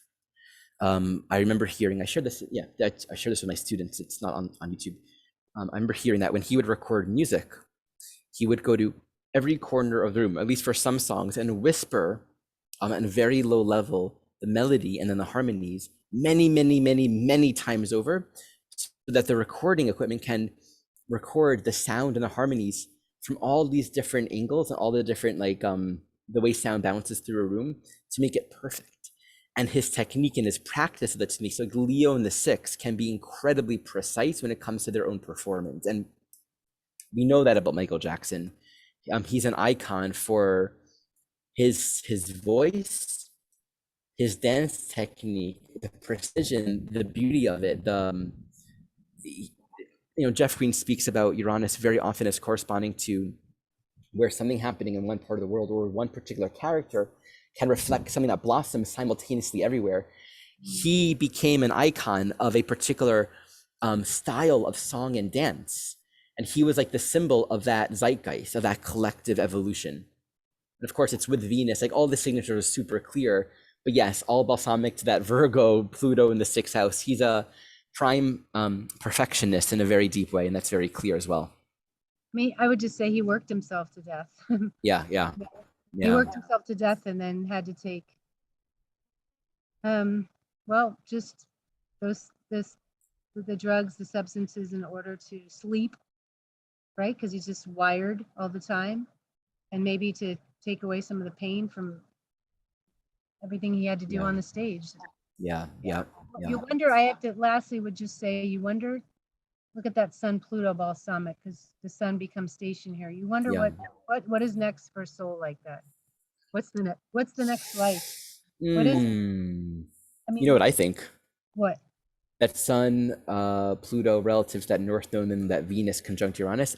I remember hearing, I shared this, yeah, I shared this with my students. It's not on YouTube. I remember hearing that when he would record music, he would go to every corner of the room, at least for some songs, and whisper at a very low level the melody and then the harmonies many times over, so that the recording equipment can record the sound and the harmonies from all these different angles and all the different the way sound bounces through a room to make it perfect. And his technique and his practice of the technique, so Leo and the six can be incredibly precise when it comes to their own performance. And we know that about Michael Jackson. He's an icon for his voice, his dance technique, the precision, the beauty of it. Jeff Green speaks about Uranus very often as corresponding to where something happening in one part of the world or one particular character can reflect something that blossoms simultaneously everywhere. He became an icon of a particular style of song and dance. And he was like the symbol of that zeitgeist, of that collective evolution. And of course, it's with Venus, like all the signatures are super clear. But yes, all balsamic to that Virgo, Pluto in the sixth house. He's a prime perfectionist in a very deep way, and that's very clear as well. I would just say he worked himself to death. Yeah. He worked himself to death and then had to take, well, just the drugs, the substances in order to sleep, right? Because he's just wired all the time, and maybe to take away some of the pain from everything he had to do on the stage. Yeah. You wonder, I have to lastly would just say, you wonder, look at that Sun Pluto balsamic, because the sun becomes station here. You wonder what is next for a soul like that? What's the next life? What is it? I mean, you know what I think? What? That Sun, Pluto relative to that North Node and that Venus conjunct Uranus.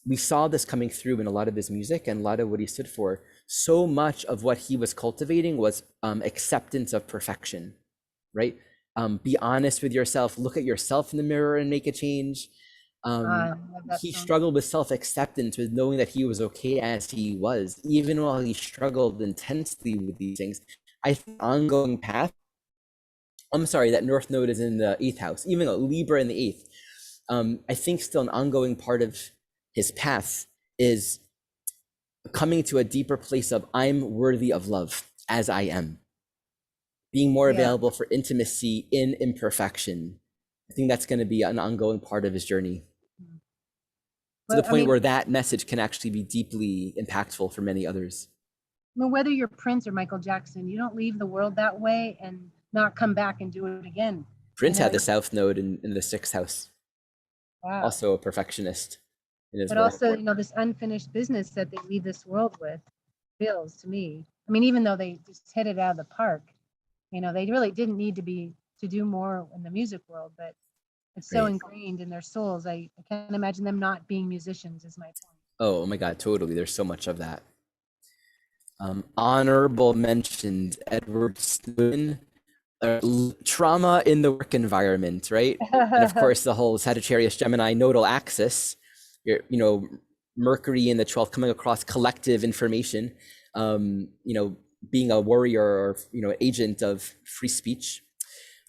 We saw this coming through in a lot of his music and a lot of what he stood for. So much of what he was cultivating was acceptance of perfection, right? Be honest with yourself, look at yourself in the mirror and make a change. He struggled with self-acceptance, with knowing that he was okay as he was, even while he struggled intensely with these things. I think ongoing path, I'm sorry, that North Node is in the 8th house, even though Libra in the 8th. I think still an ongoing part of his path is coming to a deeper place of I'm worthy of love as I am. Being more available for intimacy in imperfection. I think that's going to be an ongoing part of his journey. To the point where that message can actually be deeply impactful for many others. Well, whether you're Prince or Michael Jackson, you don't leave the world that way and not come back and do it again. Prince had the South Node in the 6th house. Wow. Also a perfectionist in his work. Also, this unfinished business that they leave this world with feels to me. I mean, even though they just hit it out of the park, they really didn't need to do more in the music world, but it's so ingrained in their souls. I can't imagine them not being musicians, is my point. Oh my God, totally. There's so much of that. Honorable mentioned Edward Snowden, trauma in the work environment, right? And of course, the whole Sagittarius Gemini nodal axis, you know, Mercury in the 12th coming across collective information, you know, being a warrior or, you know, agent of free speech.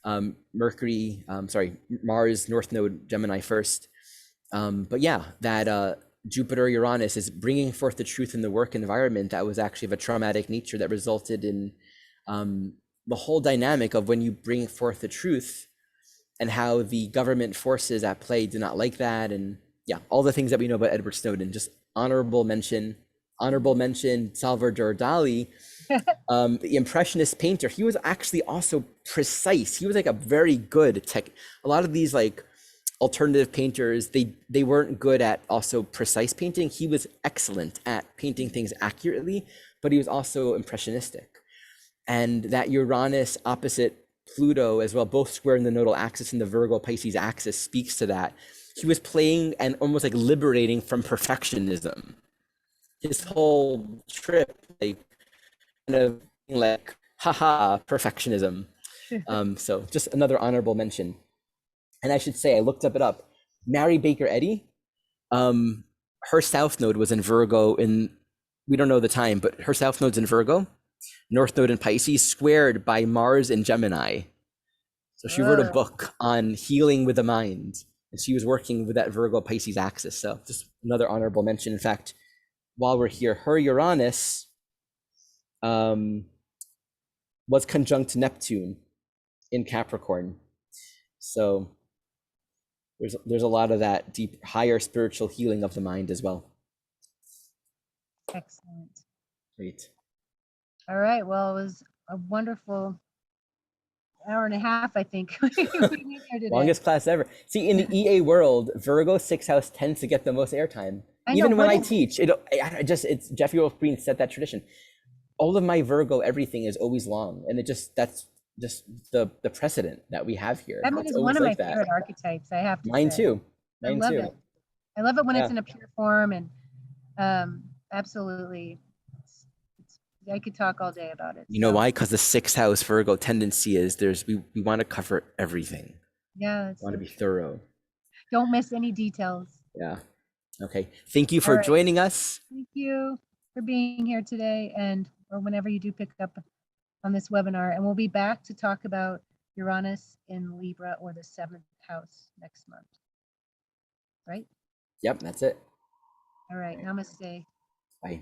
Mars, North Node, Gemini first. But yeah, that Jupiter Uranus is bringing forth the truth in the work environment that was actually of a traumatic nature that resulted in the whole dynamic of when you bring forth the truth and how the government forces at play do not like that. And yeah, all the things that we know about Edward Snowden. Just honorable mention, Salvador Dali, the impressionist painter. He was actually also precise. He was like a very good tech. A lot of these like alternative painters, they weren't good at also precise painting. He was excellent at painting things accurately, but he was also impressionistic. And that Uranus opposite Pluto as well, both square in the nodal axis and the Virgo Pisces axis, speaks to that. He was playing and almost like liberating from perfectionism. His whole trip, like kind of like, haha, perfectionism. So just another honorable mention. And I should say, I looked it up. Mary Baker Eddy, her south node was in Virgo we don't know the time, but her south node's in Virgo, north node in Pisces, squared by Mars in Gemini. So she wrote a book on healing with the mind, and she was working with that Virgo Pisces axis. So just another honorable mention. In fact, while we're here, her Uranus was conjunct Neptune in Capricorn. So there's a lot of that deep, higher spiritual healing of the mind as well. Excellent. Great. All right. Well, it was a wonderful hour and a half, I think. Longest class ever. See, in the EA world, Virgo 6th house tends to get the most airtime. Even when I teach, it's Jeffrey Wolfe Green set that tradition. All of my Virgo, everything is always long, and that's just the precedent that we have here. That is one of my favorite archetypes, I have to say. Mine too. I love it. I love it when it's in a pure form, and absolutely, I could talk all day about it. You know why? Because the 6th house Virgo tendency is we want to cover everything. Yeah, want to be thorough. Don't miss any details. Yeah. Okay. Thank you for joining us. Thank you for being here today, or whenever you do pick up on this webinar. And we'll be back to talk about Uranus in Libra or the 7th house next month. Right? Yep, that's it. All right. Namaste. Bye.